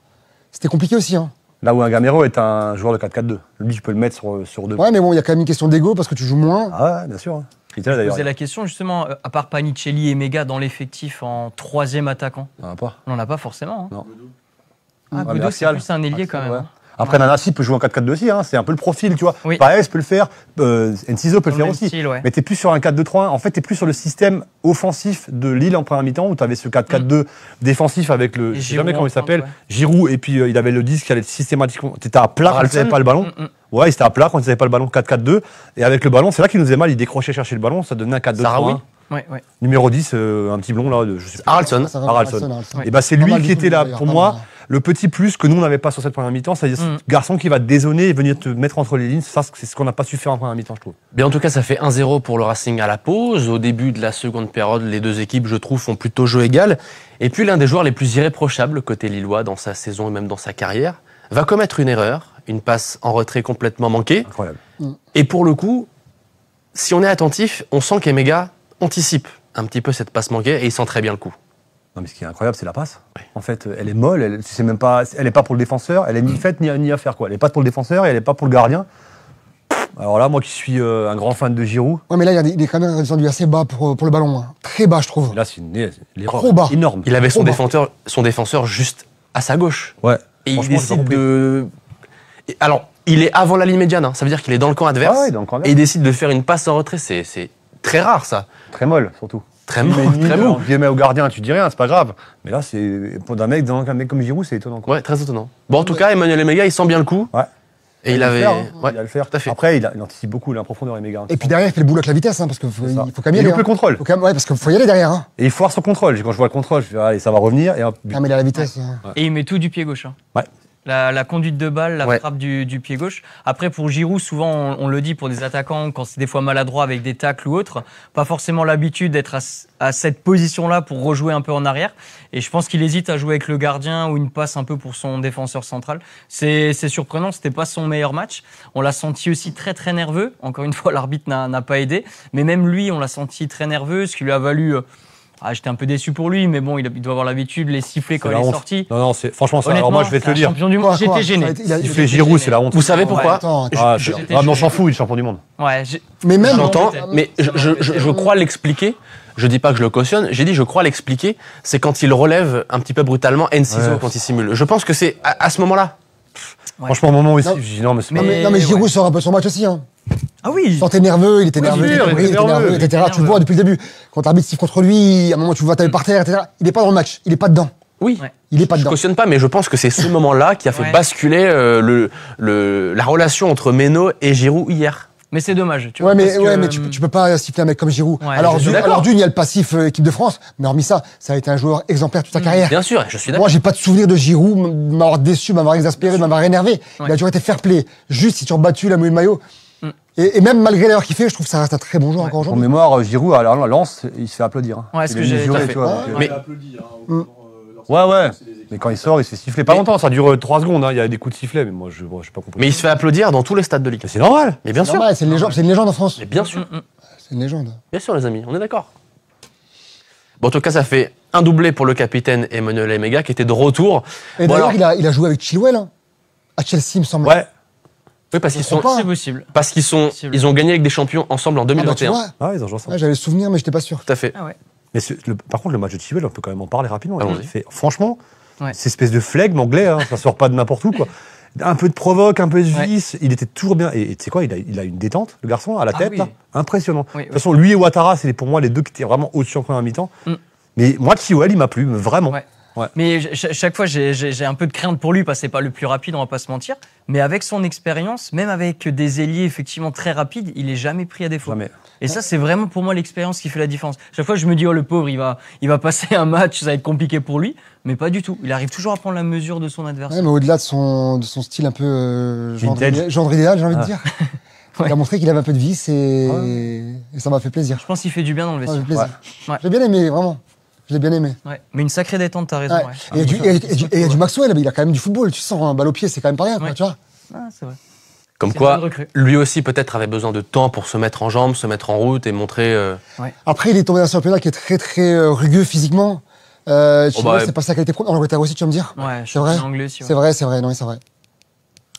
Speaker 3: c'était compliqué aussi. Hein.
Speaker 4: Là où un Gamero est un joueur de 4-4-2. Lui, tu peux le mettre sur 2.
Speaker 3: Ouais, mais bon, il y a quand même une question d'ego parce que tu joues moins.
Speaker 4: Ah, ouais, bien sûr.
Speaker 5: Je posais la question, justement, à part Panicelli et Emega dans l'effectif en 3e attaquant.
Speaker 4: On n'en a pas.
Speaker 5: On n'en a pas forcément. Hein.
Speaker 4: Non.
Speaker 5: Godot, c'est plus un ailier quand même.
Speaker 4: Ouais. Après, Nanasi peut jouer en 4-4-2 aussi, hein. C'est un peu le profil, tu vois.
Speaker 5: Oui.
Speaker 4: Paes peut le faire, Enciso peut le faire aussi.
Speaker 5: Style, ouais.
Speaker 4: Mais t'es plus sur un 4-2-3-1. En fait, t'es plus sur le système offensif de Lille en première mi-temps, où t'avais ce 4-4-2 défensif avec le, je sais jamais comment il s'appelle, Giroud, et puis il avait le 10 qui allait systématiquement, t'étais à plat quand il n'avait pas le ballon. Ouais, il était à plat quand il n'avait pas le ballon, 4-4-2. Et avec le ballon, c'est là qu'il nous faisait mal, il décrochait chercher le ballon, ça devenait un 4-2-3-1.
Speaker 5: Ouais.
Speaker 4: Numéro 10, un petit blond là, je sais pas.
Speaker 2: Haraldsson.
Speaker 4: Haraldsson.
Speaker 3: Ouais.
Speaker 4: Et bah c'est
Speaker 3: Pas
Speaker 4: lui
Speaker 3: mal
Speaker 4: qui
Speaker 3: du
Speaker 4: était
Speaker 3: tout,
Speaker 4: là
Speaker 3: d'ailleurs,
Speaker 4: pour
Speaker 3: pas
Speaker 4: moi.
Speaker 3: mal.
Speaker 4: Le petit plus que nous on n'avait pas sur cette première mi-temps, c'est-à-dire ce garçon qui va te dézonner et venir te mettre entre les lignes. Ça, c'est ce qu'on n'a pas su faire en première mi-temps, je trouve.
Speaker 2: Bien, en tout cas, ça fait 1-0 pour le Racing à la pause. Au début de la seconde période, les deux équipes, je trouve, font plutôt jeu égal. Et puis, l'un des joueurs les plus irréprochables côté lillois dans sa saison et même dans sa carrière va commettre une erreur, une passe en retrait complètement manquée.
Speaker 4: Incroyable.
Speaker 2: Et pour le coup, si on est attentif, on sent qu'Emega anticipe un petit peu cette passe manquée et il sent très bien le coup.
Speaker 4: Non, mais ce qui est incroyable, c'est la passe. En fait, elle est molle, tu sais même pas, elle est pas pour le défenseur, elle est ni faite ni à faire quoi. Elle est pas pour le défenseur et elle est pas pour le gardien. Alors là, moi qui suis un grand fan de Giroud,
Speaker 3: Ouais, mais là, il est quand même descendu assez bas pour le ballon. Hein. Très bas, je trouve.
Speaker 4: là c'est une erreur
Speaker 3: Trop bas.
Speaker 4: énorme.
Speaker 2: Il avait
Speaker 3: Trop bas.
Speaker 2: son défenseur juste à sa gauche.
Speaker 4: Ouais.
Speaker 2: Et il
Speaker 4: Franchement, j'ai pas
Speaker 2: décide
Speaker 4: compris.
Speaker 2: de... Alors, il est avant la ligne médiane, hein. Ça veut dire qu'il est dans le camp adverse.
Speaker 4: Ah ouais, dans le camp adverse.
Speaker 2: Et il décide de faire une passe en retrait, c'est très rare ça.
Speaker 4: Très molle surtout.
Speaker 2: Très
Speaker 4: Il met
Speaker 2: mou,
Speaker 4: une ligne,
Speaker 2: très mou.
Speaker 4: Tu mets au gardien, tu dis rien, c'est pas grave. Mais là, c'est pour un mec comme Giroud, c'est étonnant. Quoi.
Speaker 2: Ouais, très étonnant. Bon, en tout cas, Emmanuel Emega, il sent bien le coup.
Speaker 4: Ouais.
Speaker 2: Et il
Speaker 4: va le
Speaker 2: avait...
Speaker 4: faire, hein.
Speaker 2: Ouais,
Speaker 4: Il va le faire.
Speaker 2: tout à fait.
Speaker 4: Après, il anticipe beaucoup la profondeur, les gars.
Speaker 3: Et puis derrière, il fait le boulot avec la vitesse, hein, parce qu'il faut
Speaker 4: C'est ça.
Speaker 3: quand même y
Speaker 4: Il
Speaker 3: aller.
Speaker 4: loupe le contrôle.
Speaker 3: Ouais, parce qu'il faut y aller derrière. Hein.
Speaker 4: Et il foire son contrôle. Quand je vois le contrôle, je fais allez, ça va revenir. Et hop, but.
Speaker 3: Ah, mais il a la vitesse. Hein.
Speaker 5: Et il met tout du pied gauche. Hein.
Speaker 4: Ouais.
Speaker 5: La conduite de balle, la
Speaker 2: Ouais.
Speaker 5: frappe du pied gauche. Après, pour Giroud, souvent, on le dit pour des attaquants, quand c'est des fois maladroit avec des tacles ou autres, pas forcément l'habitude d'être à cette position-là pour rejouer un peu en arrière. Et je pense qu'il hésite à jouer avec le gardien ou une passe un peu pour son défenseur central. C'est surprenant, c'était pas son meilleur match. On l'a senti aussi très très nerveux. Encore une fois, l'arbitre n'a pas aidé. Mais même lui, on l'a senti très nerveux, ce qui lui a valu... j'étais un peu déçu pour lui, mais bon, il doit avoir l'habitude, les sifflets quand
Speaker 4: C'est
Speaker 5: il
Speaker 4: la
Speaker 5: est
Speaker 4: honte.
Speaker 5: sorti.
Speaker 4: Non, c'est franchement ça.
Speaker 5: Honnêtement,
Speaker 4: Alors moi, je vais te
Speaker 5: c'est
Speaker 4: le
Speaker 5: un
Speaker 4: dire.
Speaker 5: champion du
Speaker 3: Quoi,
Speaker 5: monde. J'étais
Speaker 3: quoi,
Speaker 5: gêné.
Speaker 3: ça a été- il a-
Speaker 4: Il
Speaker 3: il a-
Speaker 4: fait Giroud, c'est la honte.
Speaker 2: Vous savez pourquoi
Speaker 3: Attends,
Speaker 4: Ah,
Speaker 5: J'étais
Speaker 4: mais on s'en
Speaker 5: choqué.
Speaker 4: fout, il est champion du monde.
Speaker 5: Ouais,
Speaker 3: Mais même.
Speaker 2: J'entends,
Speaker 5: peut-être.
Speaker 2: mais je crois l'expliquer. Je dis pas que je le cautionne, j'ai dit je crois l'expliquer. C'est quand il relève un petit peu brutalement Enciso
Speaker 4: Ouais.
Speaker 2: quand il simule. Je pense que c'est à ce moment-là.
Speaker 5: Ouais.
Speaker 4: Franchement, au moment où
Speaker 3: Non.
Speaker 4: je dis non, mais c'est
Speaker 3: Non,
Speaker 4: pas.
Speaker 3: mais
Speaker 5: Mais
Speaker 3: Giroud
Speaker 5: ouais.
Speaker 3: sort un peu son match aussi. Hein.
Speaker 5: Ah oui.
Speaker 3: Il sortait nerveux, il était nerveux,
Speaker 4: sûr,
Speaker 3: il était nerveux,
Speaker 5: il était
Speaker 3: etc. Tu le
Speaker 5: nerveux.
Speaker 3: vois depuis le début. Quand l'arbitre siffle contre lui, à un moment tu le vois taper par terre, etc. Il est pas dans le match, il est pas dedans.
Speaker 2: Oui.
Speaker 5: Ouais.
Speaker 3: Il est pas
Speaker 2: Je
Speaker 3: dedans.
Speaker 2: cautionne pas, mais je pense que c'est ce moment-là qui a fait
Speaker 5: Ouais.
Speaker 2: basculer la relation entre Meno et Giroud hier.
Speaker 5: Mais c'est dommage. Tu
Speaker 3: Ouais,
Speaker 5: vois,
Speaker 3: mais,
Speaker 5: parce
Speaker 3: ouais,
Speaker 5: que,
Speaker 3: mais tu peux pas siffler un mec comme Giroud.
Speaker 5: Ouais,
Speaker 3: alors,
Speaker 5: je suis
Speaker 2: d'accord.
Speaker 3: d'une, il y a le passif équipe de France, mais hormis ça, ça a été un joueur exemplaire toute sa carrière.
Speaker 2: Bien sûr, je suis d'accord.
Speaker 3: Moi, j'ai pas de souvenir de Giroud m'avoir déçu, m'avoir exaspéré, de m'avoir énervé. Il
Speaker 5: Ouais.
Speaker 3: a toujours été fair play. Juste, si tu as battu la mouille de maillot.
Speaker 5: Mm.
Speaker 3: Et même malgré l'erreur qu'il fait, je trouve que ça reste un très bon joueur
Speaker 5: Ouais.
Speaker 3: encore
Speaker 4: En
Speaker 3: aujourd'hui.
Speaker 4: mémoire, Giroud, à la Lens, il se fait applaudir. Hein.
Speaker 5: Ouais, ce
Speaker 4: Il
Speaker 5: que
Speaker 4: est
Speaker 5: j'ai-
Speaker 4: mesuré,
Speaker 5: tout à fait.
Speaker 4: tu vois,
Speaker 3: Ouais.
Speaker 4: donc,
Speaker 2: Mais-
Speaker 4: ouais. Mais quand il sort, il se fait siffler. Pas longtemps, ça dure 3 secondes. Hein. Il y a des coups de sifflet, mais moi, je n'ai pas compris.
Speaker 2: Mais il se fait applaudir dans tous les stades de Ligue.
Speaker 4: Mais c'est normal.
Speaker 2: Mais bien sûr.
Speaker 3: Normal, c'est une légende en France.
Speaker 2: Mais bien sûr.
Speaker 3: C'est une légende.
Speaker 2: Bien sûr, les amis, on est d'accord. Bon, en tout cas, ça fait un doublé pour le capitaine Emmanuel Emega qui était de retour.
Speaker 3: Et
Speaker 2: Bon,
Speaker 3: d'ailleurs,
Speaker 2: alors-
Speaker 3: il a joué avec Chilwell, hein, à Chelsea, il me semble.
Speaker 4: Ouais.
Speaker 2: Oui, parce qu'ils
Speaker 3: Je comprends
Speaker 2: sont,
Speaker 3: pas.
Speaker 5: C'est possible.
Speaker 2: parce qu'ils sont,
Speaker 5: Possible.
Speaker 2: ils ont gagné avec des champions ensemble en
Speaker 3: Ah bah, tu
Speaker 2: 2021.
Speaker 3: vois,
Speaker 4: Ah, ils ont joué ensemble.
Speaker 3: ouais, j'avais le souvenir, mais j'étais pas sûr.
Speaker 2: Tout à fait.
Speaker 5: Ah ouais.
Speaker 4: Mais par contre, le match de Chilwell, on peut quand même en parler rapidement.
Speaker 2: Allons-y.
Speaker 4: Il fait, franchement,
Speaker 5: Ouais.
Speaker 4: cette espèce de flegme anglais, hein, ça sort pas de n'importe où. Quoi. Un peu de provoque, un peu de vis, il était toujours bien. Et tu sais quoi, il a une détente, le garçon, à la
Speaker 5: Ah
Speaker 4: tête,
Speaker 5: oui.
Speaker 4: là. Impressionnant.
Speaker 5: Oui,
Speaker 4: De toute façon, lui et Ouattara, c'est pour moi les deux qui étaient vraiment au-dessus en première mi-temps.
Speaker 5: Mm.
Speaker 4: Mais moi, Chilwell, il m'a plu, vraiment.
Speaker 5: Ouais.
Speaker 4: Ouais.
Speaker 5: Mais chaque fois, j'ai un peu de crainte pour lui parce que c'est pas le plus rapide, on va pas se mentir. Mais avec son expérience, même avec des ailiers effectivement très rapides, il est jamais pris à défaut.
Speaker 4: Jamais.
Speaker 5: Et ça, c'est vraiment pour moi l'expérience qui fait la différence. Chaque fois, je me dis, oh le pauvre, il va passer un match, ça va être compliqué pour lui. Mais pas du tout. Il arrive toujours à prendre la mesure de son adversaire.
Speaker 3: Ouais, mais au-delà de son style un peu
Speaker 4: Vintage.
Speaker 3: gendre idéal, j'ai envie de
Speaker 4: Ah.
Speaker 3: dire.
Speaker 5: Ouais.
Speaker 3: Il a montré qu'il avait un peu de vis et ça m'a fait plaisir.
Speaker 5: Je pense qu'il fait du bien dans le
Speaker 3: Ça m'a
Speaker 5: vestiaire.
Speaker 3: fait plaisir.
Speaker 5: Ouais.
Speaker 3: J'ai bien aimé, vraiment. Je l'ai bien aimé.
Speaker 5: Ouais. Mais une sacrée détente, t'as raison.
Speaker 3: Ouais.
Speaker 5: Ouais.
Speaker 3: Et il y a du Maxwell, il a quand même du football. Tu sens un balle au pied, c'est quand même pas rien, quoi,
Speaker 5: Ouais.
Speaker 3: tu vois.
Speaker 5: Ah, c'est vrai.
Speaker 2: Comme
Speaker 5: C'est une
Speaker 2: quoi,
Speaker 5: bonne recrue.
Speaker 2: lui aussi peut-être avait besoin de temps pour se mettre en jambes, se mettre en route et montrer.
Speaker 3: Après, il est tombé dans un championnat qui est très, très rugueux physiquement. Chilwell,
Speaker 2: bah,
Speaker 3: c'est pas sa qualité pro. En Angleterre aussi, tu vas me dire.
Speaker 5: Ouais,
Speaker 3: C'est vrai.
Speaker 5: anglais aussi. Ouais.
Speaker 3: C'est vrai, non, c'est vrai.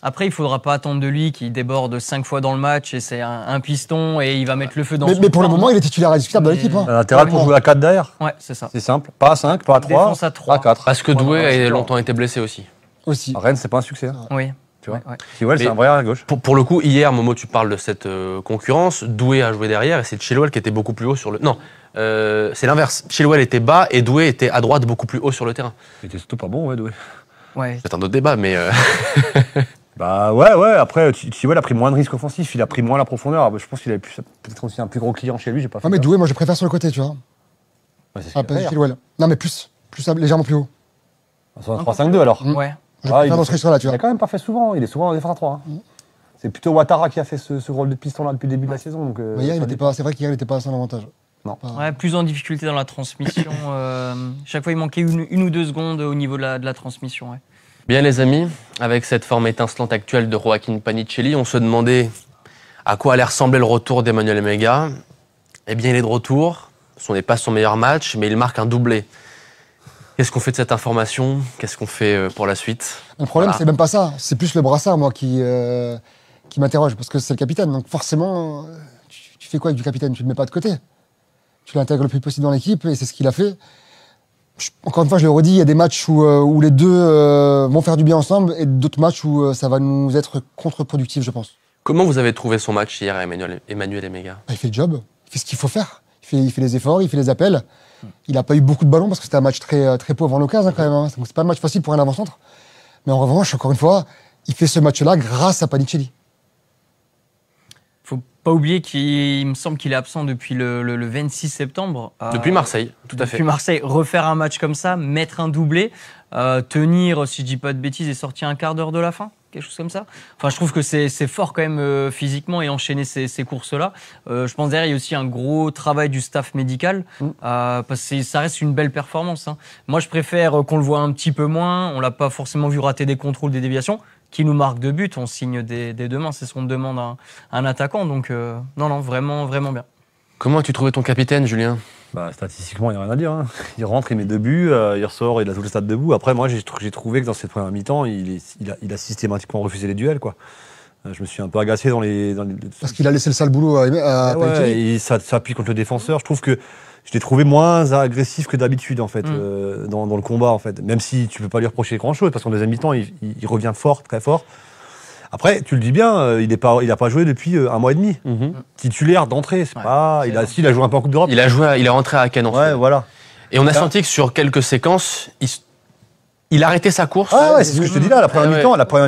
Speaker 5: Après, il faudra pas attendre de lui qu'il déborde 5 fois dans le match et c'est un piston et il va mettre le feu dans son
Speaker 3: Mais pour le
Speaker 5: corps.
Speaker 3: moment, il est titulaire indiscutable de
Speaker 5: Mais-
Speaker 3: l'équipe. Hein.
Speaker 4: Un latéral pour jouer à 4 derrière.
Speaker 5: Ouais, c'est ça.
Speaker 4: C'est simple. Pas à 5, pas à 3.
Speaker 5: Défense à 3.
Speaker 4: À 4.
Speaker 2: Parce que
Speaker 5: Ouais,
Speaker 2: Doué
Speaker 5: ouais,
Speaker 2: a
Speaker 4: c'est
Speaker 2: longtemps été blessé aussi.
Speaker 3: Aussi.
Speaker 4: Rennes, c'est pas un succès. Hein.
Speaker 5: Oui.
Speaker 4: Tu vois.
Speaker 5: Ouais, ouais.
Speaker 4: Chilwell, c'est
Speaker 2: Mais-
Speaker 4: un vrai à gauche.
Speaker 2: Pour le coup, hier, Momo, tu parles de cette concurrence. Doué a joué derrière et c'est Chilwell qui était beaucoup plus haut sur le. Non, c'est l'inverse. Chilwell était bas et Doué était à droite beaucoup plus haut sur le terrain.
Speaker 4: Il était surtout pas bon, ouais, Doué.
Speaker 5: Ouais.
Speaker 2: C'est un autre débat, mais
Speaker 4: Bah ouais, après, Chilwell a pris moins de risques offensifs, il a pris moins la profondeur. Je pense qu'il avait peut-être aussi un plus gros client chez lui, j'ai pas fait
Speaker 3: Non, mais
Speaker 4: gaffe.
Speaker 3: Doué, moi je préfère sur le côté, tu vois.
Speaker 4: Ouais, c'est ce
Speaker 3: Ah,
Speaker 4: qu'il a fait, hier.
Speaker 3: Chilwell. Non, mais plus légèrement plus haut.
Speaker 4: Sur un 3-5-2 alors.
Speaker 5: Ouais.
Speaker 3: Je
Speaker 4: Ah,
Speaker 3: préfère
Speaker 4: il-
Speaker 3: dans ce registre-là, tu
Speaker 4: Il
Speaker 3: vois.
Speaker 4: a quand même pas fait souvent, il est souvent en défense à 3. C'est plutôt Ouattara qui a fait ce rôle de piston-là depuis le début de la saison. Donc,
Speaker 3: Mais hier, c'est vrai qu'hier, il n'était pas à son avantage.
Speaker 4: Non.
Speaker 3: Pas-
Speaker 5: Ouais, plus en difficulté dans la transmission. Chaque fois, il manquait une ou deux secondes au niveau de la transmission. Ouais.
Speaker 2: Bien les amis, avec cette forme étincelante actuelle de Joaquin Panicelli, on se demandait à quoi allait ressembler le retour d'Emmanuel Emega. Eh bien, il est de retour. Ce n'est pas son meilleur match, mais il marque un doublé. Qu'est-ce qu'on fait de cette information? Qu'est-ce qu'on fait pour la suite?
Speaker 3: Le problème,
Speaker 2: Voilà.
Speaker 3: c'est même pas ça. C'est plus le brassard, moi, qui m'interroge, parce que c'est le capitaine. Donc forcément, tu fais quoi avec du capitaine? Tu le mets pas de côté. Tu l'intègres le plus possible dans l'équipe, et c'est ce qu'il a fait. Encore une fois, je le redis, il y a des matchs où les deux vont faire du bien ensemble, et d'autres matchs où ça va nous être contre-productif, je pense.
Speaker 2: Comment vous avez trouvé son match hier, Emmanuel Emega?
Speaker 3: Bah, il fait le job, il fait ce qu'il faut faire. Il fait les efforts, il fait les appels. Il n'a pas eu beaucoup de ballons parce que c'était un match très pauvre en occasion quand même. Hein. Donc c'est pas un match facile pour un avant-centre. Mais en revanche, encore une fois, il fait ce match-là grâce à Panicelli.
Speaker 5: Faut pas oublier qu'il me semble qu'il est absent depuis le 26 septembre.
Speaker 2: Depuis Marseille, tout à fait.
Speaker 5: Depuis Marseille, refaire un match comme ça, mettre un doublé, tenir, si je dis pas de bêtises, et sortir un quart d'heure de la fin, quelque chose comme ça. Enfin, je trouve que c'est fort quand même physiquement et enchaîner ces courses-là. Je pense derrière, il y a aussi un gros travail du staff médical, parce que ça reste une belle performance. Hein. Moi, je préfère qu'on le voit un petit peu moins. On l'a pas forcément vu rater des contrôles, des déviations. Qui nous marque de but, on signe des deux mains, c'est ce qu'on demande à un attaquant. Donc, non, vraiment, vraiment bien.
Speaker 2: Comment as-tu trouvé ton capitaine, Julien?
Speaker 4: Bah, statistiquement, il n'y a rien à dire. Hein. Il rentre, il met 2 buts, il ressort, il a tout le stade debout. Après, moi, j'ai trouvé que dans cette première mi-temps, il a systématiquement refusé les duels. Quoi. Je me suis un peu agacé dans les...
Speaker 3: Parce qu'il a laissé le sale boulot à
Speaker 4: Ouais,
Speaker 3: Panicelli.
Speaker 4: et ça appuie contre le défenseur. Je trouve que je l'ai trouvé moins agressif que d'habitude en fait, dans le combat en fait. Même si tu peux pas lui reprocher grand-chose, parce qu'en deuxième mi-temps, il revient fort, très fort. Après, tu le dis bien, il a pas joué depuis 1 mois et demi. Titulaire d'entrée, c'est
Speaker 5: Ouais,
Speaker 4: pas.
Speaker 5: c'est
Speaker 4: Il a joué un peu en Coupe d'Europe.
Speaker 2: Il est rentré à Cannes.
Speaker 4: Ouais, voilà.
Speaker 2: Et on a senti que sur quelques séquences, il a arrêté sa course.
Speaker 4: Ah ouais, c'est ce que je te dis là. La première
Speaker 2: Ouais,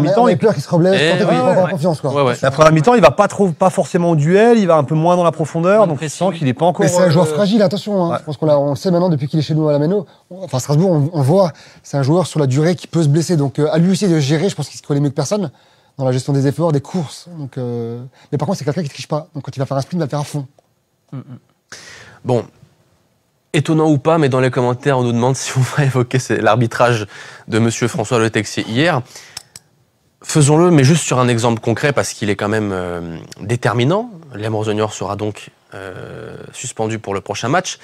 Speaker 4: mi-temps,
Speaker 3: On a
Speaker 4: il
Speaker 3: peur qu'il se reblesse,
Speaker 2: Eh
Speaker 3: tenter de
Speaker 2: ouais,
Speaker 3: prendre
Speaker 2: ouais.
Speaker 3: confiance. Quoi.
Speaker 2: Ouais, ouais.
Speaker 4: La première mi-temps, il va pas forcément au duel, il va un peu moins dans la profondeur,
Speaker 5: Moins de
Speaker 4: donc tu
Speaker 5: pressing.
Speaker 4: sens qu'il est pas encore.
Speaker 3: Mais c'est un joueur fragile, attention. Hein.
Speaker 4: Ouais.
Speaker 3: Je pense on le sait maintenant depuis qu'il est chez nous à la Méno. Enfin, Strasbourg, on le voit, c'est un joueur sur la durée qui peut se blesser. Donc, à lui aussi de gérer, je pense qu'il se connaît mieux que personne dans la gestion des efforts, des courses. Donc, mais par contre, c'est quelqu'un qui ne triche pas. Donc, quand il va faire un sprint, il va le faire à fond.
Speaker 2: Bon, étonnant ou pas, mais dans les commentaires, on nous demande si on va évoquer l'arbitrage de monsieur François Le Texier hier. Faisons-le, mais juste sur un exemple concret, parce qu'il est quand même déterminant. Liam Rosenior sera donc suspendu pour le prochain match.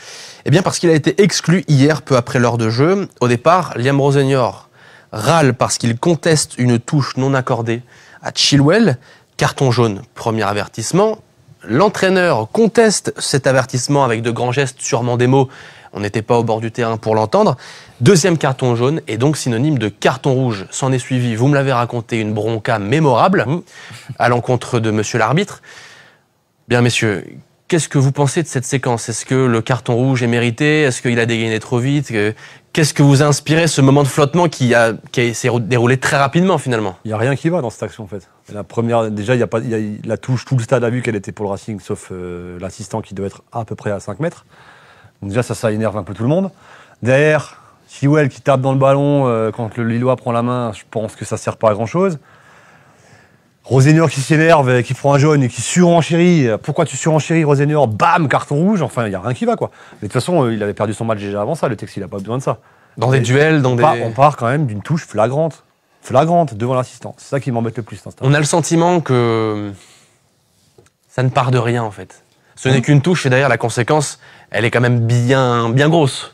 Speaker 2: Eh bien, parce qu'il a été exclu hier, peu après l'heure de jeu. Au départ, Liam Rosenior râle parce qu'il conteste une touche non accordée à Chilwell. Carton jaune, premier avertissement. L'entraîneur conteste cet avertissement avec de grands gestes, sûrement des mots. On n'était pas au bord du terrain pour l'entendre. Deuxième carton jaune est donc synonyme de carton rouge. S'en est suivi, vous me l'avez raconté, une bronca mémorable à l'encontre de monsieur l'arbitre. Bien messieurs, qu'est-ce que vous pensez de cette séquence? Est-ce que le carton rouge est mérité? Est-ce qu'il a dégainé trop vite? Qu'est-ce que vous a inspiré ce moment de flottement qui s'est déroulé très rapidement finalement?
Speaker 4: Il n'y a rien qui va dans cette action en fait. La première, déjà, la touche, tout le stade a vu qu'elle était pour le Racing, sauf l'assistant qui doit être à peu près à 5 mètres. Donc déjà, ça énerve un peu tout le monde. Derrière, Chilwell qui tape dans le ballon quand le Lillois prend la main, je pense que ça ne sert pas à grand-chose. Rosenior qui s'énerve, qui prend un jaune et qui surenchérit. Pourquoi tu surenchéris, Rosenior? Bam, carton rouge. Enfin, il n'y a rien qui va, quoi. Mais de toute façon, il avait perdu son match déjà avant ça. Le Texier, il n'a pas besoin de ça.
Speaker 2: Dans des duels,
Speaker 4: On part quand même d'une touche flagrante devant l'assistant. C'est ça qui m'embête le plus.
Speaker 2: On a le sentiment que ça ne part de rien en fait. Ce n'est qu'une touche et derrière la conséquence, elle est quand même bien grosse.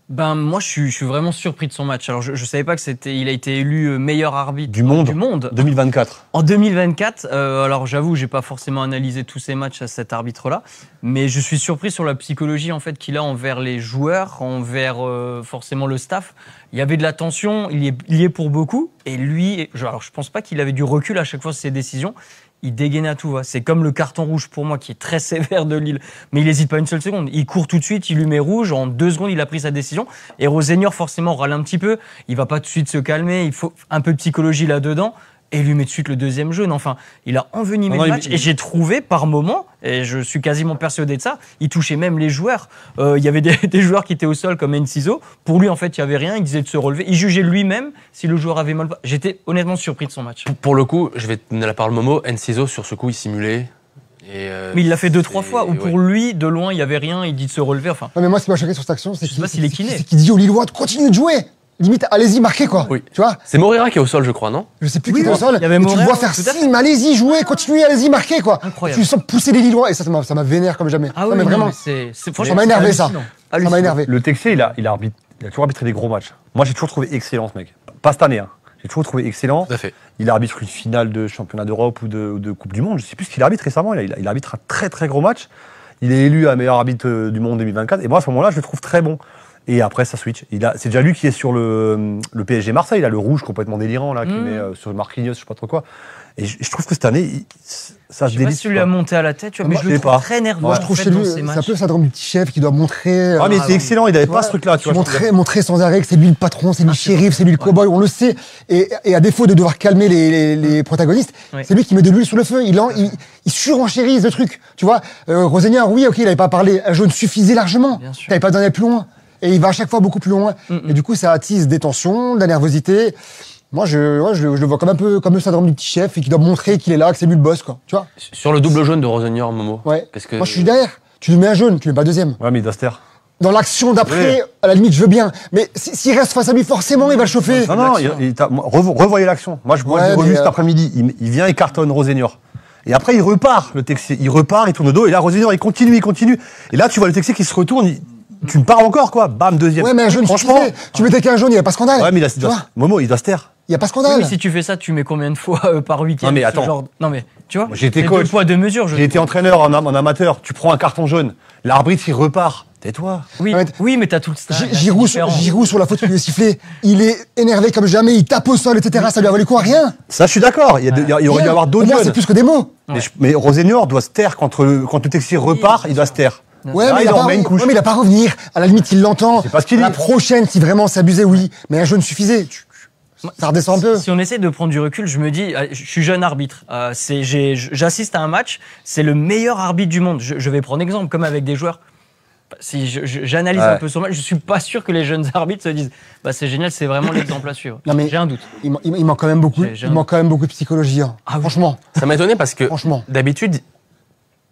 Speaker 5: Ben moi je suis vraiment surpris de son match. Alors je savais pas que il a été élu meilleur arbitre
Speaker 4: Du monde. 2024.
Speaker 5: En 2024. Alors j'avoue, j'ai pas forcément analysé tous ces matchs à cet arbitre-là, mais je suis surpris sur la psychologie en fait qu'il a envers les joueurs, envers forcément le staff. Il y avait de la tension, il y est pour beaucoup, et lui, alors je pense pas qu'il avait du recul à chaque fois sur ses décisions. Il dégaine à tout va. C'est comme le carton rouge pour moi qui est très sévère de Lille. Mais il n'hésite pas une seule seconde. Il court tout de suite, il lui met rouge. En 2 secondes, il a pris sa décision. Et Rosenior, forcément, râle un petit peu. Il va pas tout de suite se calmer. Il faut un peu de psychologie là-dedans. et il lui met de suite le deuxième jaune. Enfin, il a envenimé le match et j'ai trouvé par moments, et je suis quasiment persuadé de ça, il touchait même les joueurs. Il y avait des joueurs qui étaient au sol comme Enciso. Pour lui, en fait, il n'y avait rien. Il disait de se relever. Il jugeait lui-même si le joueur avait mal. J'étais honnêtement surpris de son match.
Speaker 2: Pour le coup, je vais te donner la parole Momo. Enciso, sur ce coup, il simulait.
Speaker 5: Mais il l'a fait 2-3 fois, où pour lui, de loin, il n'y avait rien, il dit de se relever. Enfin,
Speaker 3: Non, mais moi, ce qui m'a choqué sur cette action, c'est
Speaker 5: je sais pas s'il est kiné.
Speaker 3: qu'il dit aux Lillois de continuer de jouer. Limite, allez-y, marquez quoi.
Speaker 2: Oui.
Speaker 3: Tu vois,
Speaker 2: C'est Moreira qui est au sol, je crois, non?
Speaker 3: je sais plus qui est au sol.
Speaker 5: il y avait
Speaker 3: mais tu le
Speaker 5: Moreira,
Speaker 3: vois faire
Speaker 5: tout à fait.
Speaker 3: signe, mais allez-y, jouez, continuez, allez-y, marquez quoi.
Speaker 5: Incroyable.
Speaker 3: Tu le sens pousser les Lillois et ça m'a vénère comme jamais.
Speaker 5: ah
Speaker 3: Non,
Speaker 5: oui,
Speaker 3: mais
Speaker 5: non,
Speaker 3: vraiment,
Speaker 5: mais c'est
Speaker 3: ça
Speaker 5: franchement
Speaker 3: m'a énervé ça.
Speaker 5: hallucinant.
Speaker 3: Ça m'a énervé.
Speaker 4: Le Texier, il a toujours arbitré des gros matchs. Moi, j'ai toujours trouvé excellent ce mec. Pas cette année, hein. J'ai toujours trouvé excellent.
Speaker 2: Tout à fait.
Speaker 4: Il arbitre une finale de championnat d'Europe ou de Coupe du Monde. Je sais plus ce qu'il arbitre récemment. Il arbitre un très très gros match. Il est élu à meilleur arbitre du monde 2024. Et moi, à ce moment-là, je le trouve très bon. Et après, ça switch. C'est déjà lui qui est sur le PSG Marseille. Il a le rouge complètement délirant là, qui met sur Marquinhos, je sais pas trop quoi. Et je trouve que cette année, ça se
Speaker 5: Je sais pas
Speaker 4: délite.
Speaker 5: si lui a monté à la tête, tu vois, mais
Speaker 3: Moi,
Speaker 5: je
Speaker 4: je
Speaker 5: le
Speaker 4: sais
Speaker 5: trouve
Speaker 4: pas.
Speaker 5: très nerveux.
Speaker 3: Moi, je
Speaker 5: en
Speaker 3: trouve
Speaker 5: fait,
Speaker 3: chez lui,
Speaker 5: dans ces
Speaker 3: c'est un
Speaker 5: matchs.
Speaker 3: peu le syndrome du petit chef qui doit montrer.
Speaker 4: Ah, mais c'est excellent. Il avait pas
Speaker 3: Ouais.
Speaker 4: ce truc-là, tu vois.
Speaker 3: Montrer sans arrêt que c'est lui le patron, c'est lui le shérif, c'est lui le cow-boy, on le sait. Et à défaut de devoir calmer les protagonistes,
Speaker 5: Ouais.
Speaker 3: c'est lui qui met de l'huile sur le feu. Il surenchérise le truc. Tu vois, Rosenior, oui, ok, il avait pas parlé. Un jaune suffisait largement.
Speaker 5: Bien sûr.
Speaker 3: Il n'avait pas d'aller plus loin. Et il va à chaque fois beaucoup plus loin. Et du coup, ça attise des tensions, de la nervosité. Moi, je le vois comme un peu comme le syndrome du petit chef et qui doit montrer qu'il est là, que c'est lui le boss, quoi. Tu vois?
Speaker 2: Sur le double jaune de Rosenior, Momo.
Speaker 3: Ouais.
Speaker 2: Qu'est-ce que...
Speaker 3: Moi, je suis derrière. Tu lui mets un jaune, tu lui mets pas deuxième.
Speaker 4: Ouais, mais il doit se taire.
Speaker 3: Dans l'action d'après,
Speaker 4: Ouais.
Speaker 3: à la limite, je veux bien. Mais s'il reste face à lui, forcément, il va le chauffer.
Speaker 4: Non, revoyez l'action. Moi, je
Speaker 3: Ouais,
Speaker 4: l'ai revu
Speaker 3: mais,
Speaker 4: cet après-midi. Il vient et cartonne Rosenior. Et après, il repart, le Texier. Il repart, il tourne le dos. Et là, Rosenior, il continue. Et là, tu vois le Texier qui se retourne. Tu me parles encore, quoi. Bam, deuxième.
Speaker 3: Ouais, mais un jaune,
Speaker 4: franchement.
Speaker 3: suffisait. Tu mettais qu'un jaune, il n'y a pas scandale.
Speaker 4: Ouais, mais
Speaker 3: Tu vois,
Speaker 4: Momo, il doit se taire.
Speaker 3: il n'y a pas
Speaker 5: Oui,
Speaker 3: scandale.
Speaker 5: mais si tu fais ça, tu mets combien de fois par week-end
Speaker 4: Non, mais
Speaker 5: ce
Speaker 4: attends.
Speaker 5: genre- Non mais tu vois,
Speaker 4: Moi, j'ai été
Speaker 5: c'est
Speaker 4: coach.
Speaker 5: 2 poids 2 mesures.
Speaker 4: J'ai été entraîneur en amateur. Tu prends un carton jaune. L'arbitre, il repart. Tais-toi.
Speaker 5: Oui,
Speaker 3: Ouais,
Speaker 5: oui, mais t'as tout le stade. là, c'est
Speaker 3: Giroud
Speaker 5: différent.
Speaker 3: sur la faute qui lui est sifflée, il est énervé comme jamais, il tape au sol, etc. Ça lui a valu quoi? Rien.
Speaker 4: Ça, je suis d'accord. Il aurait dû y avoir d'autres
Speaker 3: Moi,
Speaker 4: jeunes.
Speaker 3: c'est plus que des mots.
Speaker 4: Mais Rosenior doit se taire quand le Texier repart. Il doit se taire.
Speaker 3: Ouais,
Speaker 4: Là,
Speaker 3: mais
Speaker 4: il en remet une couche.
Speaker 3: ouais, mais il a pas à revenir. À la limite, il l'entend.
Speaker 4: C'est pas ce qu'il
Speaker 3: La
Speaker 4: dit.
Speaker 3: prochaine, si vraiment s'abusait, oui. Mais un jaune suffisait. Ça redescend un peu.
Speaker 5: Si on essaie de prendre du recul, je me dis, je suis jeune arbitre. J'assiste à un match, c'est le meilleur arbitre du monde. Je vais prendre exemple, comme avec des joueurs. Si j'analyse un peu son match, je suis pas sûr que les jeunes arbitres se disent, bah c'est génial, c'est vraiment l'exemple à suivre.
Speaker 3: Non, mais-
Speaker 5: J'ai un doute.
Speaker 3: Il manque quand même beaucoup.
Speaker 5: J'ai
Speaker 3: Il manque quand même beaucoup de psychologie. Hein.
Speaker 5: Ah oui.
Speaker 3: Franchement.
Speaker 2: Ça m'a étonné parce que
Speaker 3: Franchement.
Speaker 2: d'habitude,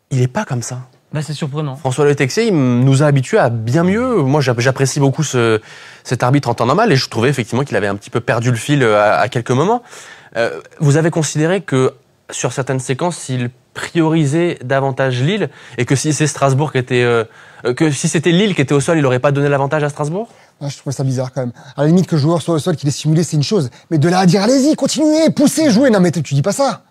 Speaker 2: il est pas comme ça.
Speaker 5: Bah c'est surprenant.
Speaker 2: François Le Texier, il nous a habitués à bien mieux. Moi, j'apprécie beaucoup cet arbitre en temps normal et je trouvais effectivement qu'il avait un petit peu perdu le fil à quelques moments. Vous avez considéré que sur certaines séquences, il priorisait davantage Lille et que si c'est Strasbourg qui était, que si c'était Lille qui était au sol, il n'aurait pas donné l'avantage à Strasbourg?
Speaker 3: Ouais, je trouvais ça bizarre quand même. À la limite que le joueur soit au sol, qu'il ait simulé, c'est une chose. Mais de là à dire, allez-y, continuez, poussez, jouez. Non, mais tu dis pas ça.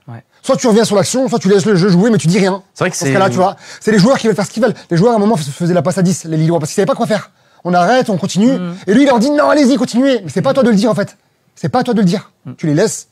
Speaker 5: Ouais.
Speaker 3: Soit tu reviens sur l'action, soit tu laisses le jeu jouer, mais tu dis rien.
Speaker 2: C'est vrai que
Speaker 3: Dans ce cas-là, tu vois, c'est les joueurs qui veulent faire ce qu'ils veulent. Les joueurs, à un moment, faisaient la passe à 10, les Lillois, parce qu'ils savaient pas quoi faire. On arrête, on continue. Et lui, il leur dit, non, allez-y, continuez. Mais c'est pas à toi de le dire, en fait. C'est pas à toi de le dire. Tu les laisses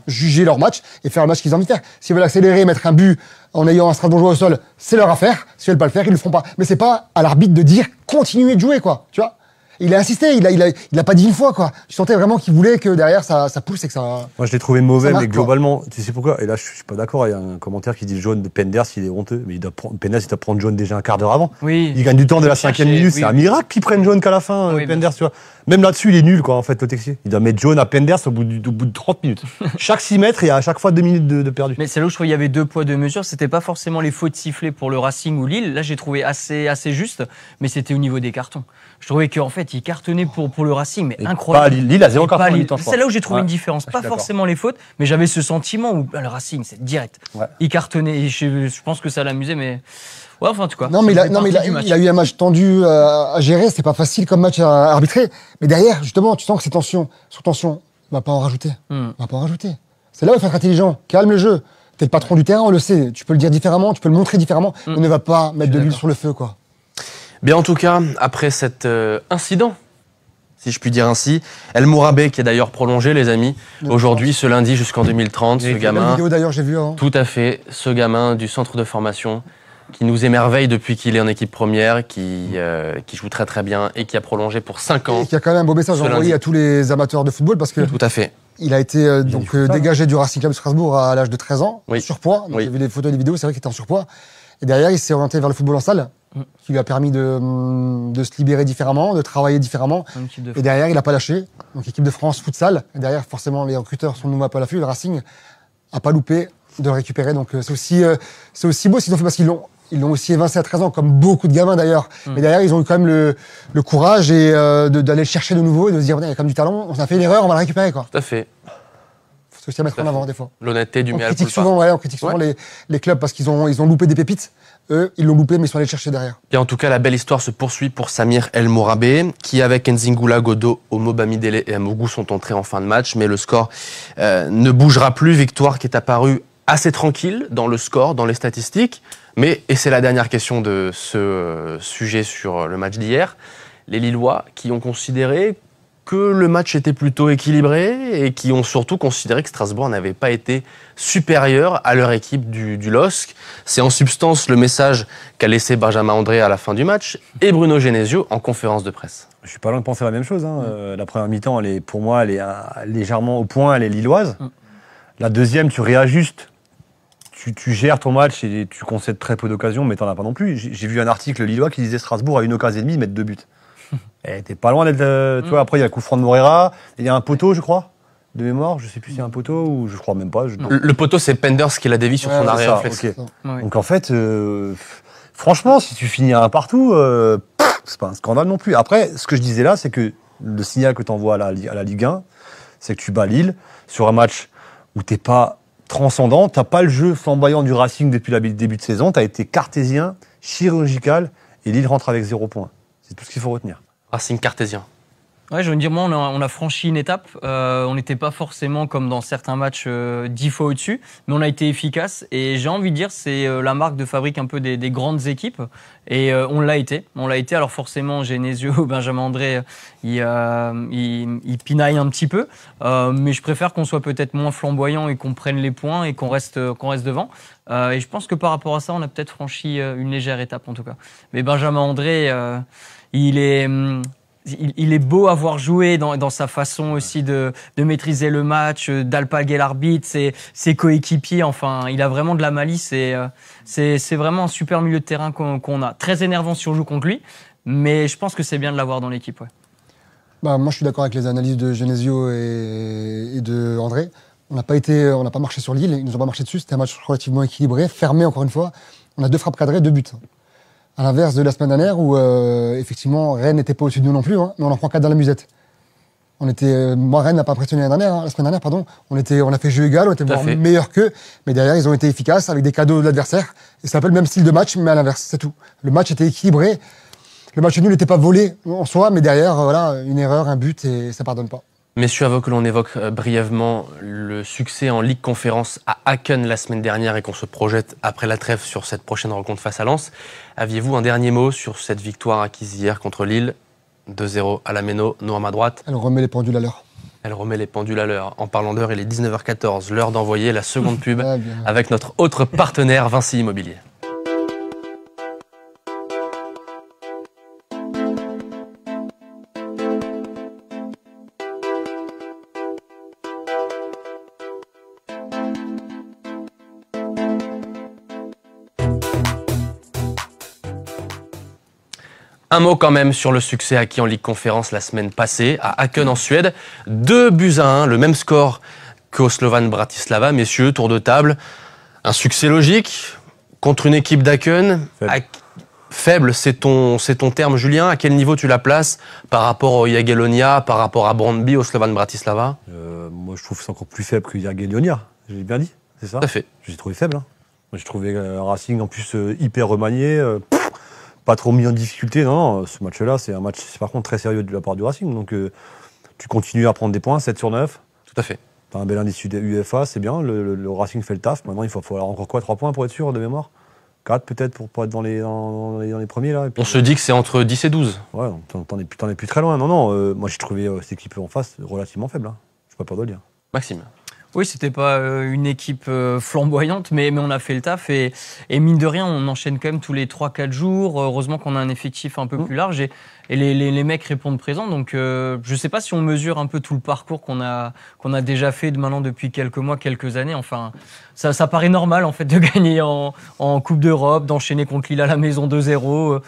Speaker 3: juger leur match et faire le match qu'ils ont envie de faire. S'ils veulent accélérer, mettre un but en ayant un Strasbourgeois au sol, c'est leur affaire. S'ils veulent pas le faire, ils le feront pas. Mais c'est pas à l'arbitre de dire, continuez de jouer, quoi. Tu vois? Il a insisté, il a pas dit une fois, quoi. Je sentais vraiment qu'il voulait que derrière, ça pousse et que ça...
Speaker 4: Moi, je l'ai trouvé mauvais,
Speaker 3: Ça marque,
Speaker 4: mais globalement, tu sais pourquoi? Et là, je suis pas d'accord. Il y a un commentaire qui dit le jaune de Penders, il est honteux. Mais Penders, il doit prendre jaune déjà un quart d'heure avant.
Speaker 5: Oui.
Speaker 4: Il gagne du temps dès la
Speaker 5: Chercher,
Speaker 4: 5e minute.
Speaker 5: oui.
Speaker 4: C'est un miracle qu'il prenne jaune qu'à la fin,
Speaker 5: Oui,
Speaker 4: Penders, tu vois. Même là-dessus, il est nul, quoi, en fait, le Texier. Il doit mettre jaune à Penders au bout de 30 minutes. Chaque 6 mètres, il y a à chaque fois 2 minutes de perdu.
Speaker 5: Mais c'est là où je trouvais qu'il y avait 2 poids 2 mesures. C'était pas forcément les fautes sifflées pour le Racing ou Lille. Là, j'ai trouvé assez juste, mais c'était au niveau des cartons. Je trouvais qu'en fait, il cartonnait pour le Racing, mais
Speaker 4: Et
Speaker 5: incroyable.
Speaker 4: pas Lille a 0
Speaker 5: Et pas
Speaker 4: carton en
Speaker 5: Lille.
Speaker 4: mi-temps, je
Speaker 5: C'est
Speaker 4: crois.
Speaker 5: là où j'ai trouvé
Speaker 4: Ouais.
Speaker 5: une différence.
Speaker 4: Je suis
Speaker 5: Pas
Speaker 4: d'accord.
Speaker 5: forcément les fautes, mais j'avais ce sentiment où le Racing, c'est direct.
Speaker 4: Ouais.
Speaker 5: Il cartonnait. Et je pense que ça l'amusait, mais ouais, enfin, en tout cas.
Speaker 3: Non, mais
Speaker 5: ça faisait partie du match.
Speaker 3: il a eu un match tendu à gérer. C'est pas facile comme match à arbitrer. Mais derrière, justement, tu sens que c'est tension. Sur tension, on va pas en rajouter. On va pas en rajouter. C'est là où il faut être intelligent. Calme le jeu. T'es le patron du terrain, on le sait. Tu peux le dire différemment, tu peux le montrer différemment. Mais ne va pas mettre de l'huile sur le feu, quoi.
Speaker 2: Bien, en tout cas, après cet incident, si je puis dire ainsi, El Mourabé, qui est d'ailleurs prolongé, les amis, aujourd'hui, ce lundi jusqu'en 2030, ce
Speaker 3: La
Speaker 2: gamin,
Speaker 3: vidéo d'ailleurs, j'ai vu avant.
Speaker 2: tout à fait, ce gamin du centre de formation, qui nous émerveille depuis qu'il est en équipe première, qui joue très très bien et qui a prolongé pour 5 ans.
Speaker 3: Et qui a quand même un beau message
Speaker 2: Ce
Speaker 3: envoyé
Speaker 2: lundi.
Speaker 3: à tous les amateurs de football parce que
Speaker 2: Tout à fait.
Speaker 3: Il a été dégagé du Racing Club de Strasbourg à l'âge de 13 ans,
Speaker 2: Oui.
Speaker 3: surpoids. Donc,
Speaker 2: Oui.
Speaker 3: J'ai vu des photos et des vidéos, c'est vrai qu'il était en surpoids. Et derrière, il s'est orienté vers le football en salle, qui lui a permis de se libérer différemment, de travailler différemment.
Speaker 5: Une équipe de
Speaker 3: Et derrière, il n'a pas lâché. Donc, équipe de France, futsal. Et derrière, forcément, les recruteurs sont nouveau un peu à l'affût. Le Racing n'a pas loupé de le récupérer. Donc, c'est aussi beau ce qu'ils ont fait parce qu'ils l'ont aussi évincé à 13 ans, comme beaucoup de gamins d'ailleurs. Mais derrière, ils ont eu quand même le courage et d'aller le chercher de nouveau et de se dire, il y a quand même du talent, on a fait une erreur, on va le récupérer, quoi.
Speaker 2: Tout à fait.
Speaker 3: C'est aussi à mettre
Speaker 2: Tout à
Speaker 3: en avant,
Speaker 2: fait.
Speaker 3: des fois.
Speaker 2: L'honnêteté du
Speaker 3: On
Speaker 2: mea
Speaker 3: critique
Speaker 2: culpa.
Speaker 3: souvent les clubs parce qu'ils ont loupé des pépites. Eux, ils l'ont loupé, mais ils sont allés le chercher derrière.
Speaker 2: Et en tout cas, la belle histoire se poursuit pour Samir El Mourabé, qui avec Nzingula, Godo, Omo Bamidele et Amougou sont entrés en fin de match, mais le score ne bougera plus. Victoire qui est apparue assez tranquille dans le score, dans les statistiques. Mais, et c'est la dernière question de ce sujet sur le match d'hier, les Lillois qui ont considéré que le match était plutôt équilibré et qui ont surtout considéré que Strasbourg n'avait pas été supérieur à leur équipe du LOSC. C'est en substance le message qu'a laissé Benjamin André à la fin du match et Bruno Genesio en conférence de presse.
Speaker 4: Je suis pas loin de penser la même chose. La première mi-temps, pour moi, elle est légèrement au point, elle est lilloise. La deuxième, tu réajustes. Tu gères ton match et tu concèdes très peu d'occasions, mais t'en as pas non plus. J'ai vu un article lillois qui disait Strasbourg a une occasion et demie de mettre 2 buts. Et t'es pas loin d'être. Tu vois, après, il y a le coup franc de Moreira, il y a un poteau, je crois, de mémoire. Je sais plus s'il y a un poteau ou je crois même pas.
Speaker 2: Le poteau, c'est Penders qui l'a dévié sur son arrêt
Speaker 4: ça,
Speaker 2: réflexe.
Speaker 4: ok.
Speaker 5: Ouais.
Speaker 4: Donc en fait, franchement, si tu finis à un partout, c'est pas un scandale non plus. Après, ce que je disais là, c'est que le signal que tu envoies à la Ligue 1, c'est que tu bats Lille sur un match où t'es pas transcendant, t'as pas le jeu flamboyant du Racing depuis le début de saison, t'as été cartésien, chirurgical, et Lille rentre avec 0 points. C'est tout ce qu'il faut retenir.
Speaker 2: Racing cartésien.
Speaker 5: Ouais, je veux dire, moi, on a franchi une étape. On n'était pas forcément comme dans certains matchs 10 fois au-dessus, mais on a été efficace. Et j'ai envie de dire, c'est la marque de fabrique un peu des grandes équipes. Et on l'a été. On l'a été. Alors forcément, Genesio, Benjamin André, il pinaille un petit peu. Mais je préfère qu'on soit peut-être moins flamboyant et qu'on prenne les points et qu'on reste devant. Et je pense que par rapport à ça, on a peut-être franchi une légère étape en tout cas. Mais Benjamin André, il est beau à voir jouer dans sa façon aussi de maîtriser le match, d'alpaguer l'arbitre, ses coéquipiers. Enfin, il a vraiment de la malice et c'est vraiment un super milieu de terrain qu'on a. Très énervant si on joue contre lui, mais je pense que c'est bien de l'avoir dans l'équipe. Ouais.
Speaker 3: Moi, je suis d'accord avec les analyses de Genesio et de André. On n'a pas marché sur Lille, ils nous ont pas marché dessus. C'était un match relativement équilibré, fermé encore une fois. On a 2 frappes cadrées, 2 buts. À l'inverse de la semaine dernière où, effectivement, Rennes n'était pas au-dessus de nous non plus, mais on en prend 4 dans la musette. Moi, Rennes n'a pas impressionné la semaine dernière, pardon. On a fait jeu égal, on était voire meilleurs qu'eux, mais derrière, ils ont été efficaces avec des cadeaux de l'adversaire. Et c'est un peu le même style de match, mais à l'inverse, c'est tout. Le match était équilibré. Le match nul n'était pas volé en soi, mais derrière, une erreur, un but, et ça pardonne pas.
Speaker 2: Messieurs, avant que l'on évoque brièvement le succès en Ligue Conférence à Aachen la semaine dernière et qu'on se projette après la trêve sur cette prochaine rencontre face à Lens, aviez-vous un dernier mot sur cette victoire acquise hier contre Lille 2-0 à la Méno, nous à ma droite.
Speaker 3: Elle remet les pendules à l'heure.
Speaker 2: Elle remet les pendules à l'heure. En parlant d'heure, il est 19h14, l'heure d'envoyer la seconde pub avec notre autre partenaire Vinci Immobilier. Un mot quand même sur le succès acquis en Ligue Conférence la semaine passée à Aachen en Suède. 2-1, le même score qu'au Slovan Bratislava. Messieurs, tour de table. Un succès logique contre une équipe d'Aachen. Faible, c'est ton terme, Julien. À quel niveau tu la places par rapport au Jagiellonia, par rapport à Brøndby, au Slovan Bratislava?
Speaker 4: Moi, je trouve que c'est encore plus faible que Jagiellonia. J'ai bien dit, c'est ça?
Speaker 2: Tout à fait.
Speaker 4: J'ai trouvé faible. Moi, j'ai trouvé Racing en plus hyper remanié. Pas trop mis en difficulté, non, ce match-là, c'est un match, par contre, très sérieux de la part du Racing. Donc, tu continues à prendre des points, 7 sur 9.
Speaker 2: Tout à fait.
Speaker 4: T'as un bel indice UEFA, c'est bien. Le Racing fait le taf. Maintenant, il faut avoir encore quoi, 3 points pour être sûr de mémoire? 4 peut-être pour être dans les premiers, là. Et puis,
Speaker 2: on se dit que c'est entre 10 et 12.
Speaker 4: Ouais, t'en es plus très loin. Non, moi, j'ai trouvé cette équipe en face relativement faible. J'ai pas peur de le dire.
Speaker 2: Maxime.
Speaker 5: Oui, c'était pas une équipe flamboyante, mais on a fait le taf et mine de rien, on enchaîne quand même tous les 3-4 jours. Heureusement qu'on a un effectif un peu plus large et les mecs répondent présents. Donc, je sais pas si on mesure un peu tout le parcours qu'on a déjà fait maintenant depuis quelques mois, quelques années. Enfin, ça paraît normal en fait de gagner en Coupe d'Europe, d'enchaîner contre Lille à la maison 2-0.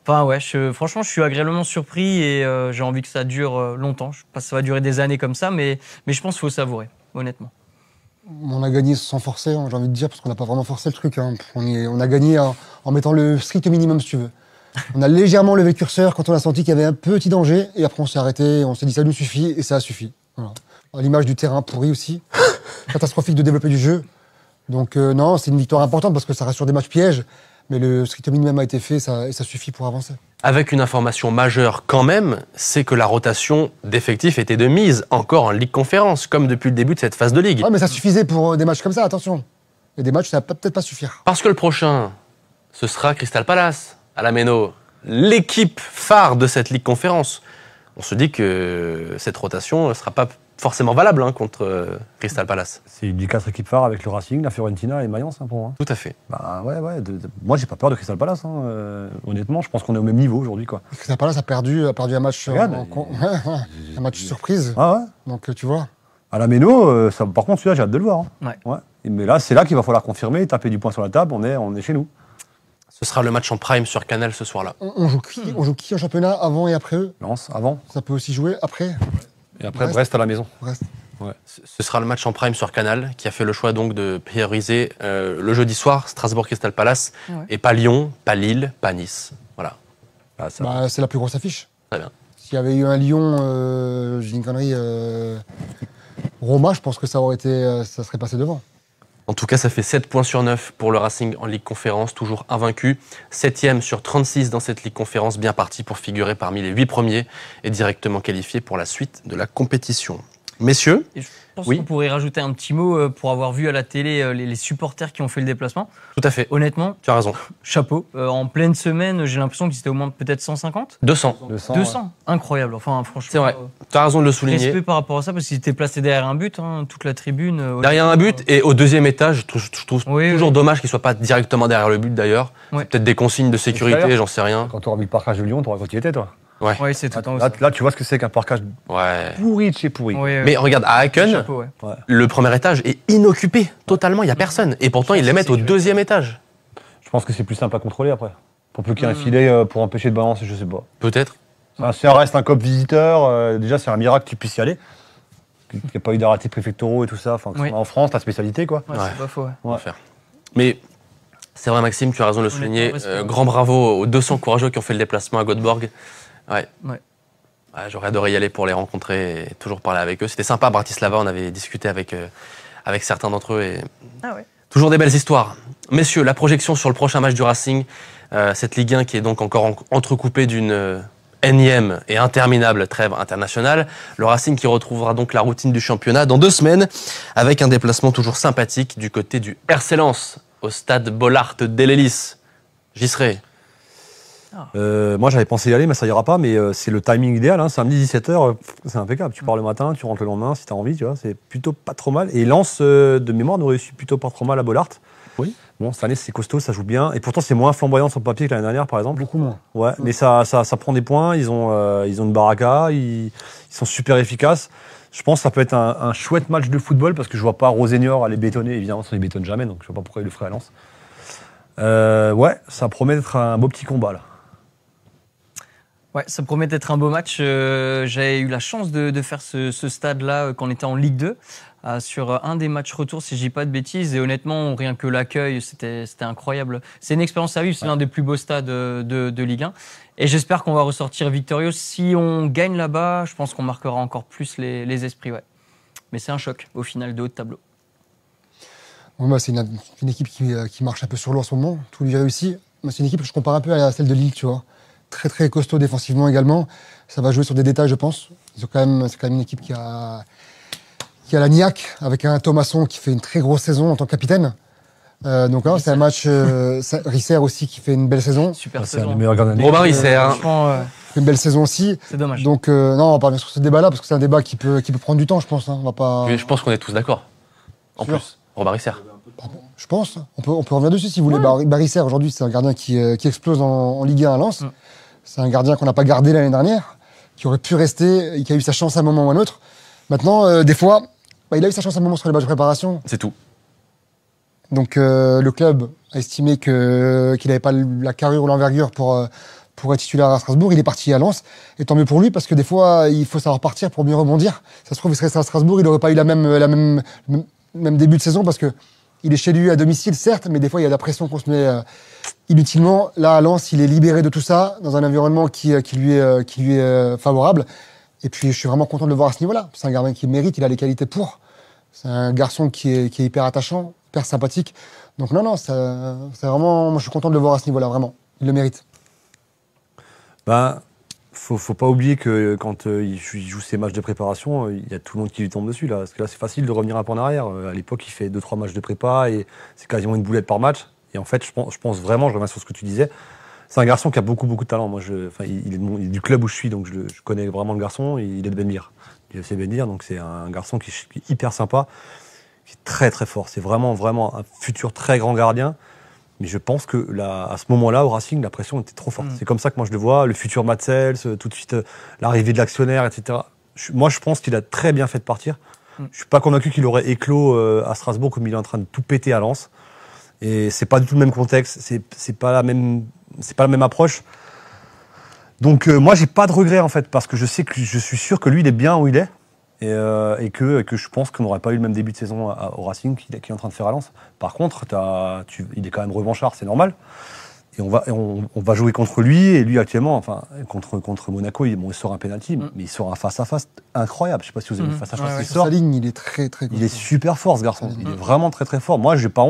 Speaker 5: Enfin ouais, franchement, je suis agréablement surpris et j'ai envie que ça dure longtemps. Je sais pas si ça va durer des années comme ça, mais je pense qu'il faut savourer, honnêtement.
Speaker 3: On a gagné sans forcer, hein, j'ai envie de dire, parce qu'on n'a pas vraiment forcé le truc. Hein. On a gagné en mettant le strict minimum, si tu veux. On a légèrement levé le curseur quand on a senti qu'il y avait un petit danger, et après on s'est arrêté, on s'est dit ça nous suffit, et ça a suffi. Voilà. À l'image du terrain pourri aussi, catastrophique de développer du jeu. Donc non, c'est une victoire importante parce que ça reste sur des matchs pièges, mais le strict minimum a été fait et ça suffit pour avancer.
Speaker 2: Avec une information majeure quand même, c'est que la rotation d'effectifs était de mise, encore en Ligue Conférence, comme depuis le début de cette phase de Ligue.
Speaker 3: Ouais, mais ça suffisait pour des matchs comme ça, attention. Il y a des matchs, ça va peut-être pas suffire.
Speaker 2: Parce que le prochain, ce sera Crystal Palace, à la Méno, l'équipe phare de cette Ligue Conférence. On se dit que cette rotation ne sera pas forcément valable contre Crystal Palace.
Speaker 4: C'est une des 4 équipes phares avec le Racing, la Fiorentina et Mayence, hein, pour moi.
Speaker 2: Tout à fait.
Speaker 4: Bah ouais. Moi, j'ai pas peur de Crystal Palace. Hein. Honnêtement, je pense qu'on est au même niveau aujourd'hui, quoi.
Speaker 3: Crystal Palace a perdu un match,
Speaker 4: Regarde,
Speaker 3: un match surprise.
Speaker 4: Ah ouais.
Speaker 3: Donc tu vois.
Speaker 4: À la Méno, par contre, celui-là, j'ai hâte de le voir. Hein.
Speaker 5: Ouais.
Speaker 4: Mais là, c'est là qu'il va falloir confirmer, taper du poing sur la table. On est chez nous.
Speaker 2: Ce sera le match en prime sur Canal ce soir-là.
Speaker 3: On joue qui en championnat avant et après eux?
Speaker 4: Lance avant.
Speaker 3: Ça peut aussi jouer après.
Speaker 4: Et après, Brest à la maison.
Speaker 3: Brest.
Speaker 4: Ouais.
Speaker 2: Ce sera le match en prime sur Canal, qui a fait le choix donc de prioriser le jeudi soir, Strasbourg-Crystal Palace, et pas Lyon, pas Lille, pas Nice. Voilà.
Speaker 4: Ah, ça.
Speaker 3: Bah, c'est la plus grosse affiche.
Speaker 2: Très bien.
Speaker 3: S'il y avait eu un Lyon, j'ai une connerie, Roma, je pense que ça serait passé devant.
Speaker 2: En tout cas, ça fait 7 points sur 9 pour le Racing en Ligue Conférence, toujours invaincu. 7e sur 36 dans cette Ligue Conférence, bien parti pour figurer parmi les 8 premiers et directement qualifié pour la suite de la compétition. Messieurs,
Speaker 5: Et je pense
Speaker 2: Oui.
Speaker 5: qu'on pourrait rajouter un petit mot pour avoir vu à la télé les supporters qui ont fait le déplacement.
Speaker 2: tout à fait,
Speaker 5: Honnêtement,
Speaker 2: tu as raison.
Speaker 5: chapeau. En pleine semaine, j'ai l'impression que c'était au moins peut-être 150
Speaker 2: 200,
Speaker 5: 200. Incroyable. Enfin, franchement.
Speaker 2: c'est vrai. Tu as raison de le souligner.
Speaker 5: Respect par rapport à ça, parce qu'ils étaient placés derrière un but, hein, toute la tribune.
Speaker 2: Derrière un but et au deuxième étage, je trouve
Speaker 5: Oui,
Speaker 2: toujours
Speaker 5: oui.
Speaker 2: dommage qu'il ne soit pas directement derrière le but d'ailleurs.
Speaker 5: Ouais.
Speaker 2: C'est peut-être des consignes de sécurité,
Speaker 4: Extérieur.
Speaker 2: j'en sais rien.
Speaker 4: Quand tu auras vu le parcage de Lyon, tu auras quand tu y étais, toi.
Speaker 5: Oui, c'est tout le temps.
Speaker 4: Là, tu vois ce que c'est qu'un parcage
Speaker 2: Ouais.
Speaker 4: pourri de chez pourri.
Speaker 2: Mais regarde, à Haken,
Speaker 5: Chapeau, ouais.
Speaker 2: le premier étage est inoccupé totalement, il n'y a personne. Et pourtant, ils les mettent au deuxième étage.
Speaker 4: Je pense que c'est plus simple à contrôler après. Pour plus qu'il y ait un filet pour empêcher de balancer, je sais pas.
Speaker 2: Peut-être.
Speaker 4: Enfin, si ça reste un cop visiteur, déjà c'est un miracle que tu puisses y aller. Qu'il n'y ait pas eu d'arrêtés préfectoraux et tout ça. Enfin, que
Speaker 5: Oui.
Speaker 4: ce soit en France, ta spécialité, quoi.
Speaker 5: Ouais,
Speaker 2: Ouais.
Speaker 5: c'est pas faux, ouais.
Speaker 2: On va faire. Mais c'est vrai, Maxime, tu as raison de le
Speaker 5: Honnêtement,
Speaker 2: souligner.
Speaker 5: respect.
Speaker 2: Grand bravo aux 200 courageux qui ont fait le déplacement à Göteborg. Ouais.
Speaker 5: Ouais.
Speaker 2: Ouais, j'aurais adoré y aller pour les rencontrer et toujours parler avec eux. C'était sympa à Bratislava, on avait discuté avec certains d'entre eux et
Speaker 5: Ah ouais.
Speaker 2: toujours des belles histoires. Messieurs, la projection sur le prochain match du Racing, cette Ligue 1 qui est donc encore entrecoupée d'une énième et interminable trêve internationale. Le Racing qui retrouvera donc la routine du championnat dans 2 semaines avec un déplacement toujours sympathique du côté du RC Lens au stade Bollaert d'Ellelis. J'y serai.
Speaker 4: Moi j'avais pensé y aller, mais ça ira pas. Mais c'est le timing idéal. Hein. Samedi 17h, c'est impeccable. Tu pars le matin, tu rentres le lendemain si tu as envie. Tu vois, c'est plutôt pas trop mal. Et Lens, de mémoire, nous réussit plutôt pas trop mal à Bollaert.
Speaker 2: Oui.
Speaker 4: Bon, cette année c'est costaud, ça joue bien. Et pourtant c'est moins flamboyant sur le papier que l'année dernière, par exemple.
Speaker 3: Beaucoup moins.
Speaker 4: Ouais, mais ça prend des points. Ils ont une baraka. Ils sont super efficaces. Je pense que ça peut être un chouette match de football parce que je vois pas Rosénior aller bétonner. Évidemment, ça ne bétonne jamais, donc je vois pas pourquoi il le ferait à Lens. Ouais, ça promet d'être un beau petit combat là.
Speaker 5: Ouais, ça promet d'être un beau match. J'avais eu la chance de faire ce stade-là quand on était en Ligue 2, sur un des matchs retour, si je dis pas de bêtises. Et honnêtement, rien que l'accueil, c'était incroyable. C'est une expérience à vivre, c'est l'un des plus beaux stades de Ligue 1. Et j'espère qu'on va ressortir victorieux. Si on gagne là-bas, je pense qu'on marquera encore plus les esprits. Ouais. Mais c'est un choc, au final, de haut de tableau.
Speaker 3: Bon, bah, c'est une équipe qui marche un peu sur l'eau en ce moment. Tout lui réussit. Moi, c'est une équipe que je compare un peu à celle de Lille, tu vois. Très très costaud défensivement également. Ça va jouer sur des détails, je pense. C'est quand même une équipe qui a la niaque, avec un Thomasson qui fait une très grosse saison en tant que capitaine. Donc hein, c'est un match. Risser aussi qui fait une belle saison.
Speaker 5: Super
Speaker 4: C'est un
Speaker 5: saison.
Speaker 4: des meilleurs gardiens de
Speaker 2: Robin Risser.
Speaker 5: Franchement,
Speaker 3: Fait une belle saison aussi.
Speaker 5: c'est dommage.
Speaker 3: Donc non, on va pas revenir sur ce débat-là parce que c'est un débat qui peut prendre du temps, je pense. Hein. On va pas.
Speaker 2: Je pense qu'on est tous d'accord. En
Speaker 3: Sûr.
Speaker 2: plus, Robin Risser.
Speaker 3: Je pense. On peut revenir dessus si vous voulez. Barissère, aujourd'hui, c'est un gardien qui explose en Ligue 1 à Lens. C'est un gardien qu'on n'a pas gardé l'année dernière, qui aurait pu rester et qui a eu sa chance à un moment ou à un autre. Maintenant, des fois, il a eu sa chance à un moment sur les matchs de préparation.
Speaker 2: C'est tout.
Speaker 3: Donc le club a estimé qu'il n'avait pas la carrure ou l'envergure pour être titulaire à Strasbourg. Il est parti à Lens. Et tant mieux pour lui, parce que des fois, il faut savoir partir pour mieux rebondir. Ça se trouve, il serait resté à Strasbourg, il n'aurait pas eu le même début de saison, parce que il est chez lui à domicile, certes, mais des fois, il y a de la pression qu'on se met inutilement. Là, à Lens, il est libéré de tout ça, dans un environnement qui lui est favorable. Et puis, je suis vraiment content de le voir à ce niveau-là. C'est un gardien qui mérite, il a les qualités pour. C'est un garçon qui est hyper attachant, hyper sympathique. Donc non, c'est vraiment... Moi, je suis content de le voir à ce niveau-là, vraiment. Il le mérite.
Speaker 4: Ben, faut pas oublier que quand il joue ses matchs de préparation, il y a tout le monde qui lui tombe dessus. Là. Parce que là, c'est facile de revenir un peu en arrière. À l'époque, il fait 2-3 matchs de prépa et c'est quasiment une boulette par match. Et en fait, je pense vraiment, je reviens sur ce que tu disais, c'est un garçon qui a beaucoup de talent. Moi, il est du club où je suis, donc je connais vraiment le garçon. Il est de Benmir. Il est FC Benmir, donc c'est un garçon qui est hyper sympa, qui est très très fort. C'est vraiment un futur très grand gardien. Mais je pense que à ce moment-là, au Racing, la pression était trop forte. C'est comme ça que moi je le vois. Le futur Matzels, tout de suite l'arrivée de l'actionnaire, etc. Moi, je pense qu'il a très bien fait de partir. Je suis pas convaincu qu'il aurait éclos à Strasbourg comme il est en train de tout péter à Lens. Et c'est pas du tout le même contexte. C'est pas la même approche. Donc moi, j'ai pas de regret en fait, parce que je suis sûr que lui, il est bien où il est. Et que je pense qu'on n'aurait pas eu le même début de saison au Racing qu'il est en train de faire à Lens. Par contre, il est quand même revanchard, c'est normal. Et on va jouer contre lui, et lui actuellement, enfin, contre Monaco, il sort un penalty, mais il sort un face-à-face incroyable. Je sais pas si vous avez vu le face-à-face qu'il
Speaker 3: Sur
Speaker 4: sort.
Speaker 3: sa ligne, il est très très
Speaker 4: Il est super fort, ce garçon. Il est vraiment très très fort. Moi, j'ai pas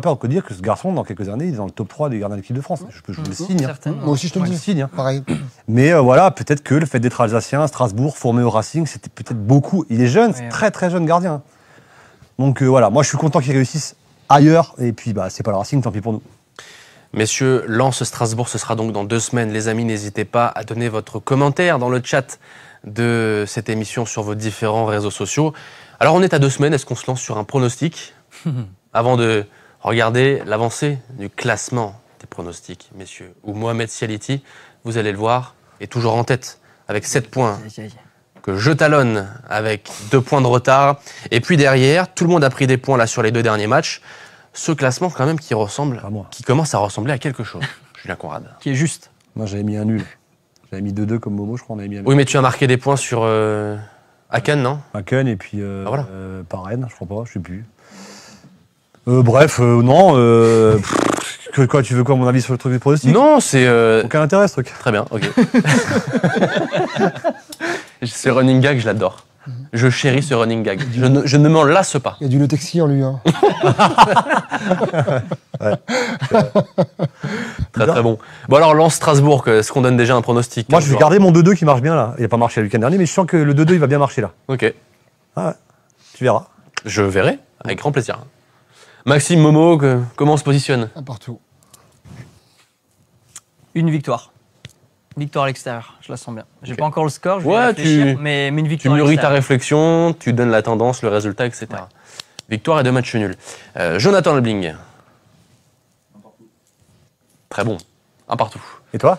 Speaker 4: peur de dire que ce garçon, dans quelques années, il est dans le top 3 des gardiens de l'équipe de France. Je vous le signe.
Speaker 5: Certainement.
Speaker 3: Moi aussi, je te le
Speaker 4: Je
Speaker 3: dis.
Speaker 4: le signe.
Speaker 3: Pareil.
Speaker 4: Mais voilà, peut-être que le fait d'être alsacien, Strasbourg, formé au Racing, c'était peut-être beaucoup. Il est jeune, c'est très très jeune gardien. Donc voilà, moi je suis content qu'il réussisse ailleurs. Et puis c'est pas le Racing, tant pis pour nous.
Speaker 2: Messieurs, Lens-Strasbourg, ce sera donc dans 2 semaines. Les amis, n'hésitez pas à donner votre commentaire dans le chat de cette émission sur vos différents réseaux sociaux. Alors on est à 2 semaines, est-ce qu'on se lance sur un pronostic avant de regarder l'avancée du classement des pronostics, messieurs, où Mohamed Sialiti, vous allez le voir, est toujours en tête avec 7 points, que je talonne avec 2 points de retard. Et puis derrière, tout le monde a pris des points là sur les 2 derniers matchs. Ce classement quand même qui commence à ressembler à quelque chose, Julien Conrad.
Speaker 5: Qui est juste.
Speaker 4: Moi j'avais mis un nul. J'avais mis 2-2 comme Momo, je crois. On avait mis un nul.
Speaker 2: Oui, mais tu as marqué des points sur Aken, non?
Speaker 4: Aken et puis
Speaker 2: voilà.
Speaker 4: par Rennes, je crois pas, je sais plus. Bref, non. Quoi, tu veux quoi, mon avis sur le truc des pronostics?
Speaker 2: Non, c'est...
Speaker 4: Aucun intérêt ce truc.
Speaker 2: Très bien, ok. Ce running gag, je l'adore. Je chéris ce running gag. Je ne m'en lasse pas.
Speaker 3: Il y a du Notexi en lui. Hein.
Speaker 2: Très très bon. Bon alors, Lens-Strasbourg, est-ce qu'on donne déjà un pronostic?
Speaker 4: Moi je vais garder mon 2-2 qui marche bien là. Il n'a pas marché le week-end dernier, mais je sens que le 2-2 il va bien marcher là.
Speaker 2: Ok.
Speaker 4: Ah ouais. Tu verras.
Speaker 2: Je verrai, avec grand plaisir. Maxime, Momo, comment on se positionne?
Speaker 3: Un partout.
Speaker 5: Une victoire. Victoire à l'extérieur, je la sens bien. J'ai
Speaker 2: Ok.
Speaker 5: pas encore le score, je vais
Speaker 2: Ouais,
Speaker 5: réfléchir, mais une
Speaker 2: Tu
Speaker 5: victoire à
Speaker 2: mûris ta
Speaker 5: l'extérieur.
Speaker 2: réflexion, tu donnes la tendance, le résultat, etc.
Speaker 5: Ouais.
Speaker 2: Victoire et 2 matchs nuls. Jonathan Lebling. Très bon. Un partout.
Speaker 4: Et toi?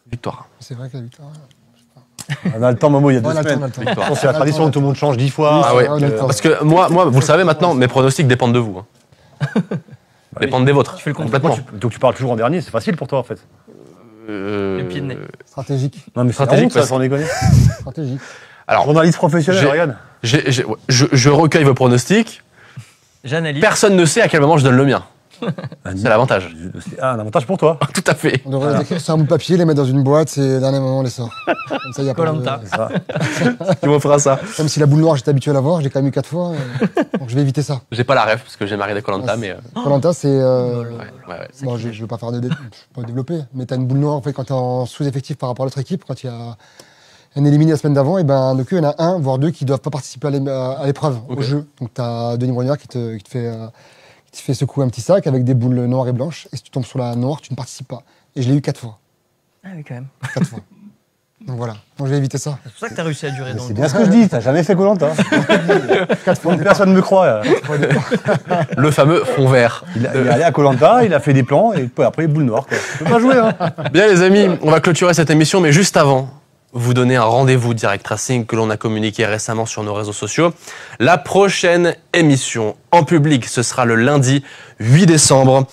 Speaker 2: Victoire.
Speaker 3: C'est vrai que la victoire.
Speaker 4: On a le temps, Momo, il y a 2
Speaker 3: On a le temps,
Speaker 4: semaines.
Speaker 3: on a le temps.
Speaker 2: Victoire.
Speaker 4: C'est la tradition où tout le monde change 10 fois.
Speaker 2: Ah ouais.
Speaker 3: on a le temps.
Speaker 2: Parce que moi, vous le savez maintenant, mes pronostics dépendent de vous. Dépendent des vôtres.
Speaker 5: Tu fais le
Speaker 2: complètement.
Speaker 4: Donc tu parles toujours en dernier, c'est facile pour toi en fait.
Speaker 5: Le pied de nez.
Speaker 3: Stratégique.
Speaker 4: Non mais c'est
Speaker 2: Stratégique,
Speaker 4: honte, ça,
Speaker 2: parce-
Speaker 4: sans déconner.
Speaker 3: Stratégique.
Speaker 2: Alors,
Speaker 4: Journaliste professionnel,
Speaker 2: J'ai-
Speaker 4: regarde.
Speaker 2: je recueille vos pronostics.
Speaker 5: J'analyse.
Speaker 2: Personne ne sait à quel moment je donne le mien. C'est l'avantage.
Speaker 4: Ah, un avantage pour toi.
Speaker 2: Tout à fait.
Speaker 3: On devrait les écrire sur un bout de papier, les mettre dans une boîte, et au dernier moment on les sort. Comme ça, il y a pas
Speaker 5: Koh-Lanta.
Speaker 3: de...
Speaker 4: Ça.
Speaker 2: Tu m'offres ça.
Speaker 3: Même si la boule noire, j'étais habitué à la voir, j'ai quand même eu 4 fois. Donc je vais éviter ça.
Speaker 2: J'ai pas la ref parce que j'ai marié de Koh-Lanta, mais.
Speaker 3: Koh-Lanta, c'est...
Speaker 2: Ouais.
Speaker 3: Bon, je veux pas faire je peux pas développer, mais t'as une boule noire en fait quand t'es en sous-effectif par rapport à l'autre équipe, quand il y a un éliminé la semaine d'avant, et ben donc il y en a 1 voire 2 qui doivent pas participer à l'épreuve,
Speaker 2: Ok.
Speaker 3: au jeu. Donc t'as Denis Brognard qui te fait secouer un petit sac avec des boules noires et blanches, et si tu tombes sur la noire, tu ne participes pas. Et je l'ai eu 4 fois.
Speaker 5: Ah oui, quand même.
Speaker 3: 4 fois. Donc voilà, donc je vais éviter ça.
Speaker 5: C'est pour ça que tu as réussi à durer dans
Speaker 4: C'est
Speaker 5: le
Speaker 4: bien ce que je dis, t'as jamais fait Koh-Lanta. Personne ne me croit.
Speaker 2: Le fameux fond vert.
Speaker 4: Il est allé à Koh-Lanta, il a fait des plans et après boule noire. Quoi. Tu peux pas jouer. Hein.
Speaker 2: Bien les amis, on va clôturer cette émission, mais juste avant, vous donner un rendez-vous Direct Racing que l'on a communiqué récemment sur nos réseaux sociaux. La prochaine émission en public, ce sera le lundi 8 décembre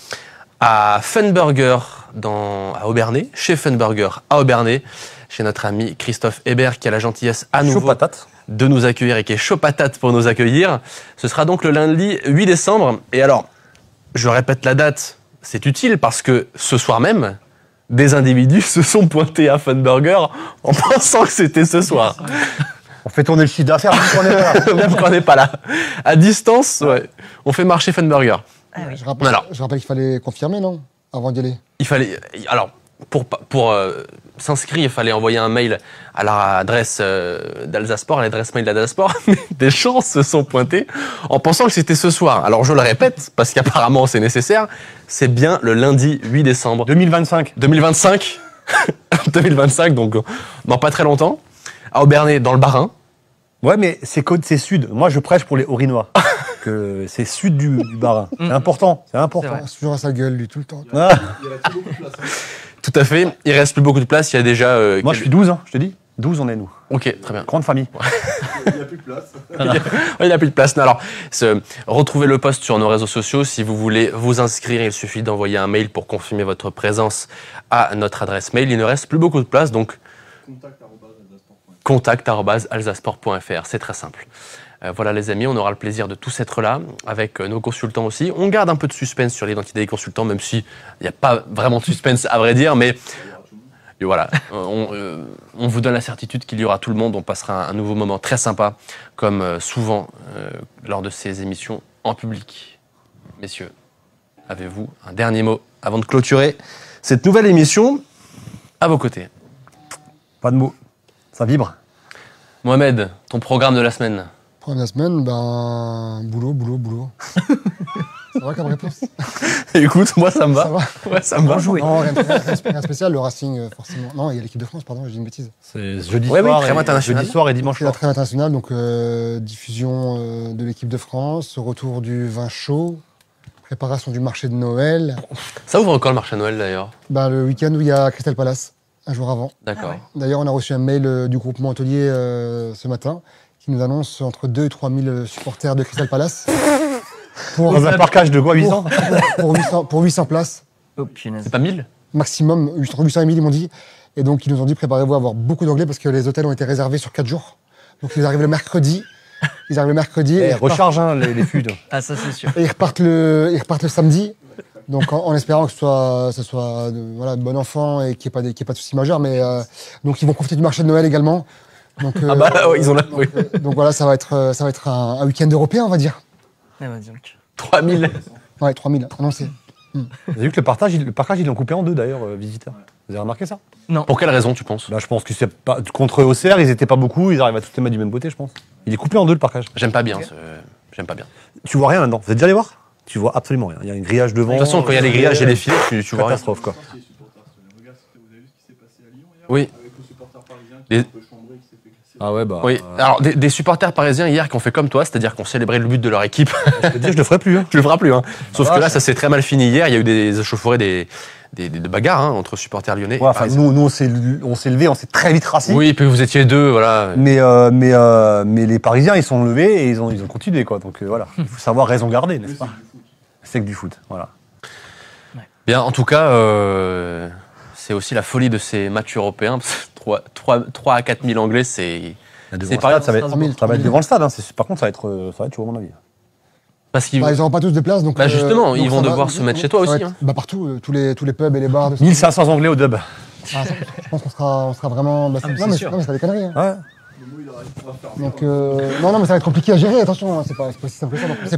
Speaker 2: à Funburger à Aubernais, chez Funburger à Aubernais, chez notre ami Christophe Hébert qui a la gentillesse à nouveau
Speaker 4: Chaud patate.
Speaker 2: de nous accueillir et qui est chaud patate pour nous accueillir. Ce sera donc le lundi 8 décembre. Et alors, je répète la date, c'est utile parce que ce soir même, des individus se sont pointés à Funburger en pensant que c'était ce soir.
Speaker 4: On fait tourner le chiffre d'affaires
Speaker 2: Même quand on n'est pas là. À distance, ouais, on fait marcher Funburger.
Speaker 3: Je rappelle qu'il fallait confirmer, non? Avant d'y aller.
Speaker 2: Il fallait. Alors, pour s'inscrire, il fallait envoyer un mail à l'adresse d'Alsasport, à l'adresse mail d'Alsasport. Mais des gens se sont pointés en pensant que c'était ce soir. Alors, je le répète, parce qu'apparemment c'est nécessaire, c'est bien le lundi 8 décembre
Speaker 4: 2025.
Speaker 2: 2025. 2025, donc dans pas très longtemps. À Aubernais, dans le Bas-Rhin.
Speaker 4: Ouais, mais c'est sud. Moi, je prêche pour les Orinois. Que c'est sud du Bas-Rhin. C'est important. C'est important.
Speaker 3: C'est toujours à sa gueule, lui, tout le temps.
Speaker 4: Ah.
Speaker 2: Tout à fait. Il reste plus beaucoup de place. Il y a déjà.
Speaker 4: Moi, je suis 12, hein, je te dis. 12, on est nous.
Speaker 2: Ok, très bien.
Speaker 4: Grande famille.
Speaker 6: Il n'y a plus de place.
Speaker 2: Il n'y a plus de place. Non, alors, retrouvez le post sur nos réseaux sociaux. Si vous voulez vous inscrire, il suffit d'envoyer un mail pour confirmer votre présence à notre adresse mail. Il ne reste plus beaucoup de place, donc contact@alsasport.fr. C'est très simple. Voilà les amis, on aura le plaisir de tous être là avec nos consultants aussi. On garde un peu de suspense sur l'identité des consultants, même s'il n'y a pas vraiment de suspense à vrai dire, mais voilà, on vous donne la certitude qu'il y aura tout le monde. On passera un nouveau moment très sympa, comme souvent lors de ces émissions en public. Messieurs, avez-vous un dernier mot avant de clôturer cette nouvelle émission à vos côtés?
Speaker 4: Pas de mots. Ça vibre.
Speaker 2: Mohamed, ton programme de la semaine?
Speaker 3: Programme de la semaine, boulot. C'est vrai comme réponse.
Speaker 2: Écoute, moi ça me va.
Speaker 3: Ça va.
Speaker 2: Ouais, ça me va.
Speaker 3: Non, rien spécial, le Racing, forcément. Non, il y a l'équipe de France, pardon, j'ai dit une bêtise.
Speaker 4: C'est jeudi
Speaker 2: Ouais, oui,
Speaker 4: soir.
Speaker 2: trêve internationale.
Speaker 4: Jeudi soir et dimanche
Speaker 3: C'est la
Speaker 4: soir.
Speaker 3: trêve internationale, donc diffusion de l'équipe de France, retour du vin chaud, préparation du marché de Noël.
Speaker 2: Ça ouvre encore le marché à Noël d'ailleurs.
Speaker 3: Le week-end où il y a Crystal Palace, un jour avant.
Speaker 2: D'accord.
Speaker 3: D'ailleurs, on a reçu un mail du groupement hôtelier ce matin qui nous annonce entre 2 et 3 000 supporters de Crystal Palace.
Speaker 4: Dans un parcage de quoi, 800
Speaker 3: pour 800 places
Speaker 5: Oh, punaise.
Speaker 2: C'est pas 1000?
Speaker 3: maximum, entre 800 et 1000 ils m'ont dit. Et donc ils nous ont dit préparez-vous à avoir beaucoup d'anglais parce que les hôtels ont été réservés sur 4 jours. Donc ils arrivent le mercredi. Et ils repartent-
Speaker 4: recharge hein, les fûts.
Speaker 5: Ah, ça, c'est sûr.
Speaker 3: et ils repartent le samedi. Donc en espérant que ce soit de bon enfant et qu'il n'y ait pas de soucis majeurs. Mais donc ils vont profiter du marché de Noël également. Donc,
Speaker 2: Ah bah là, ouais, ils ont la... oui.
Speaker 3: donc voilà, ça va être un week-end européen, on va dire.
Speaker 5: Ah, bah, dis donc.
Speaker 2: 3000.
Speaker 3: Ouais, 3000 annoncés.
Speaker 4: Vous avez vu que le partage, ils l'ont coupé en deux d'ailleurs, visiteurs. Vous avez remarqué ça?
Speaker 2: Pour quelle raison tu penses?
Speaker 4: Bah, je pense que c'est pas contre Auxerre, ils étaient pas beaucoup, ils arrivent à tous les mettre du même côté, je pense. Il est coupé en deux le parcage.
Speaker 2: J'aime pas bien. J'aime pas bien.
Speaker 4: Tu vois rien là-dedans. Vous êtes déjà allé voir? Tu vois absolument rien. Il y a un grillage devant.
Speaker 2: De toute façon, quand il y a les grillages et les filets, tu vois rien.
Speaker 4: Catastrophe quoi.
Speaker 6: Vous avez vu ce qui s'est passé à Lyon hier?
Speaker 2: Oui.
Speaker 6: Avec le supporter parisien qui
Speaker 2: Les-
Speaker 6: est un peu chambré, qui s'est fait casser.
Speaker 4: Ah ouais bah.
Speaker 2: Oui. Alors des supporters parisiens hier qui ont fait comme toi, c'est-à-dire qu'on célébrait le but de leur équipe.
Speaker 4: Je te dis, je le ferai plus. Hein.
Speaker 2: Tu le feras plus. Hein. Sauf que
Speaker 4: vache.
Speaker 2: là, ça s'est très mal fini hier. Il y a eu des échauffourées, des bagarres hein, entre supporters lyonnais.
Speaker 4: Ouais,
Speaker 2: et
Speaker 4: enfin,
Speaker 2: parisiens.
Speaker 4: nous on s'est levé, on s'est très vite rassis.
Speaker 2: Oui, puis vous étiez deux, voilà.
Speaker 4: Mais les Parisiens ils sont levés et ils ont continué quoi. Donc voilà, il faut savoir raison garder, n'est-ce pas? C'est que du foot, voilà.
Speaker 2: Bien, en tout cas, c'est aussi la folie de ces matchs européens. 3 à 4 000 Anglais, c'est
Speaker 4: Devant
Speaker 2: C'est
Speaker 4: le
Speaker 2: pas
Speaker 4: stade, ça va être,
Speaker 3: 3000,
Speaker 4: ça va être devant le stade. Hein. Par contre, ça va être chaud à mon avis.
Speaker 2: parce qu'ils
Speaker 3: Ils n'auront pas tous de place. Donc,
Speaker 2: justement,
Speaker 3: donc
Speaker 2: ils vont
Speaker 3: ça va.
Speaker 2: devoir se mettre chez toi
Speaker 3: Ça va
Speaker 2: aussi.
Speaker 3: être-
Speaker 2: Hein.
Speaker 3: Partout, tous les pubs et les bars.
Speaker 4: 1500 Anglais au dub.
Speaker 3: Je pense qu'on sera vraiment.
Speaker 5: mais
Speaker 3: non,
Speaker 5: c'est
Speaker 3: mais
Speaker 5: sûr.
Speaker 3: c'est pas des conneries. Hein.
Speaker 4: Ouais.
Speaker 3: Donc, non, mais ça va être compliqué à gérer. Attention, hein, c'est pas si simple que ça. Donc, on sait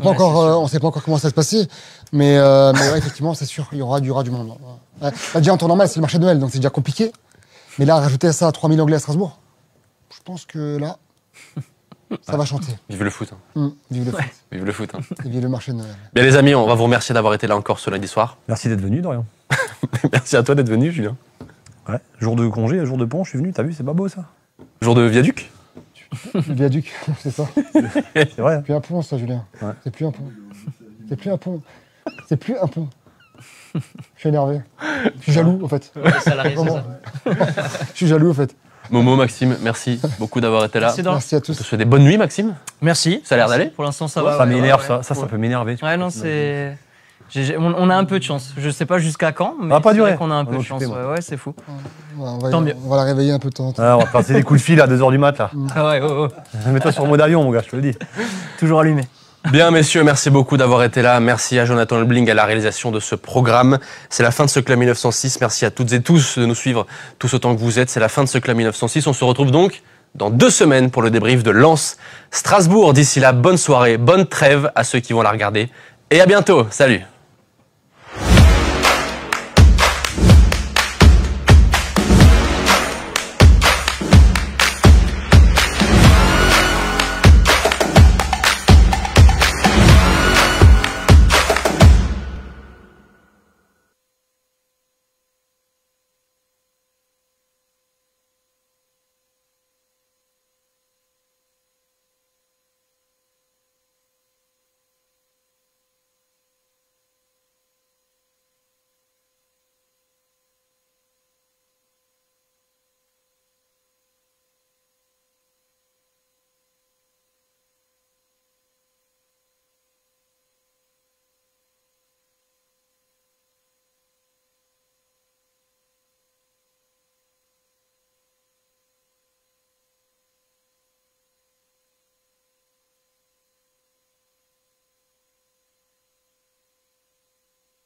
Speaker 3: pas encore comment ça va se passer. Mais ouais, effectivement, c'est sûr, il y aura du monde. Ouais. Là, déjà en temps normal, c'est le marché de Noël, donc c'est déjà compliqué. Mais là, rajouter à ça 3000 Anglais à Strasbourg, je pense que là, ça va chanter.
Speaker 2: Vive le foot. Hein.
Speaker 3: Vive le foot,
Speaker 2: Vive le foot. Hein.
Speaker 3: et vive le marché de Noël.
Speaker 2: Bien les amis, on va vous remercier d'avoir été là encore ce lundi soir.
Speaker 4: Merci d'être venu, Dorian.
Speaker 2: Merci à toi d'être venu, Julien.
Speaker 4: Ouais. Jour de congé, jour de pont, je suis venu, t'as vu, c'est pas beau ça.
Speaker 2: Jour de viaduc.
Speaker 3: Le viaduc, c'est ça.
Speaker 4: C'est vrai.
Speaker 3: C'est plus un pont, ça, Julien.
Speaker 4: Ouais.
Speaker 3: C'est plus un pont. C'est plus un pont. C'est plus un pont. Je suis énervé. Je suis jaloux, en fait.
Speaker 5: Les salariés, c'est ça.
Speaker 3: Je suis jaloux, en fait.
Speaker 2: Momo, Maxime, merci beaucoup d'avoir été là.
Speaker 5: Merci d'en-
Speaker 3: Merci à
Speaker 2: Je te
Speaker 3: tous.
Speaker 2: souhaite des bonnes nuits, Maxime.
Speaker 5: Merci.
Speaker 2: Ça a l'air
Speaker 5: Merci.
Speaker 2: d'aller.
Speaker 5: Pour l'instant, ça va.
Speaker 4: Ça
Speaker 5: ouais,
Speaker 4: m'énerve,
Speaker 5: ouais, ouais.
Speaker 4: ça peut m'énerver. tu
Speaker 5: Ouais,
Speaker 4: vois.
Speaker 5: non, c'est. On a un peu de chance. Je sais pas jusqu'à quand, mais
Speaker 4: va pas
Speaker 5: c'est vrai
Speaker 4: durer.
Speaker 5: qu'on a un
Speaker 4: On
Speaker 5: peu
Speaker 4: va
Speaker 5: de
Speaker 4: occuper,
Speaker 5: chance.
Speaker 4: moi.
Speaker 5: Ouais, c'est fou.
Speaker 3: Tant
Speaker 5: mieux.
Speaker 3: On va la réveiller un peu de temps en temps.
Speaker 4: Ah, on va passer des coups de fil à 2h du mat là.
Speaker 5: Ah ouais,
Speaker 4: Mets-toi sur le mode avion, mon gars, je te le dis.
Speaker 5: toujours allumé.
Speaker 2: Bien, messieurs, merci beaucoup d'avoir été là. Merci à Jonathan Lebling à la réalisation de ce programme. C'est la fin de ce Club 1906. Merci à toutes et tous de nous suivre tous autant que vous êtes. C'est la fin de ce Club 1906. On se retrouve donc dans 2 semaines pour le débrief de Lens Strasbourg. D'ici là, bonne soirée, bonne trêve à ceux qui vont la regarder. Et à bientôt. Salut.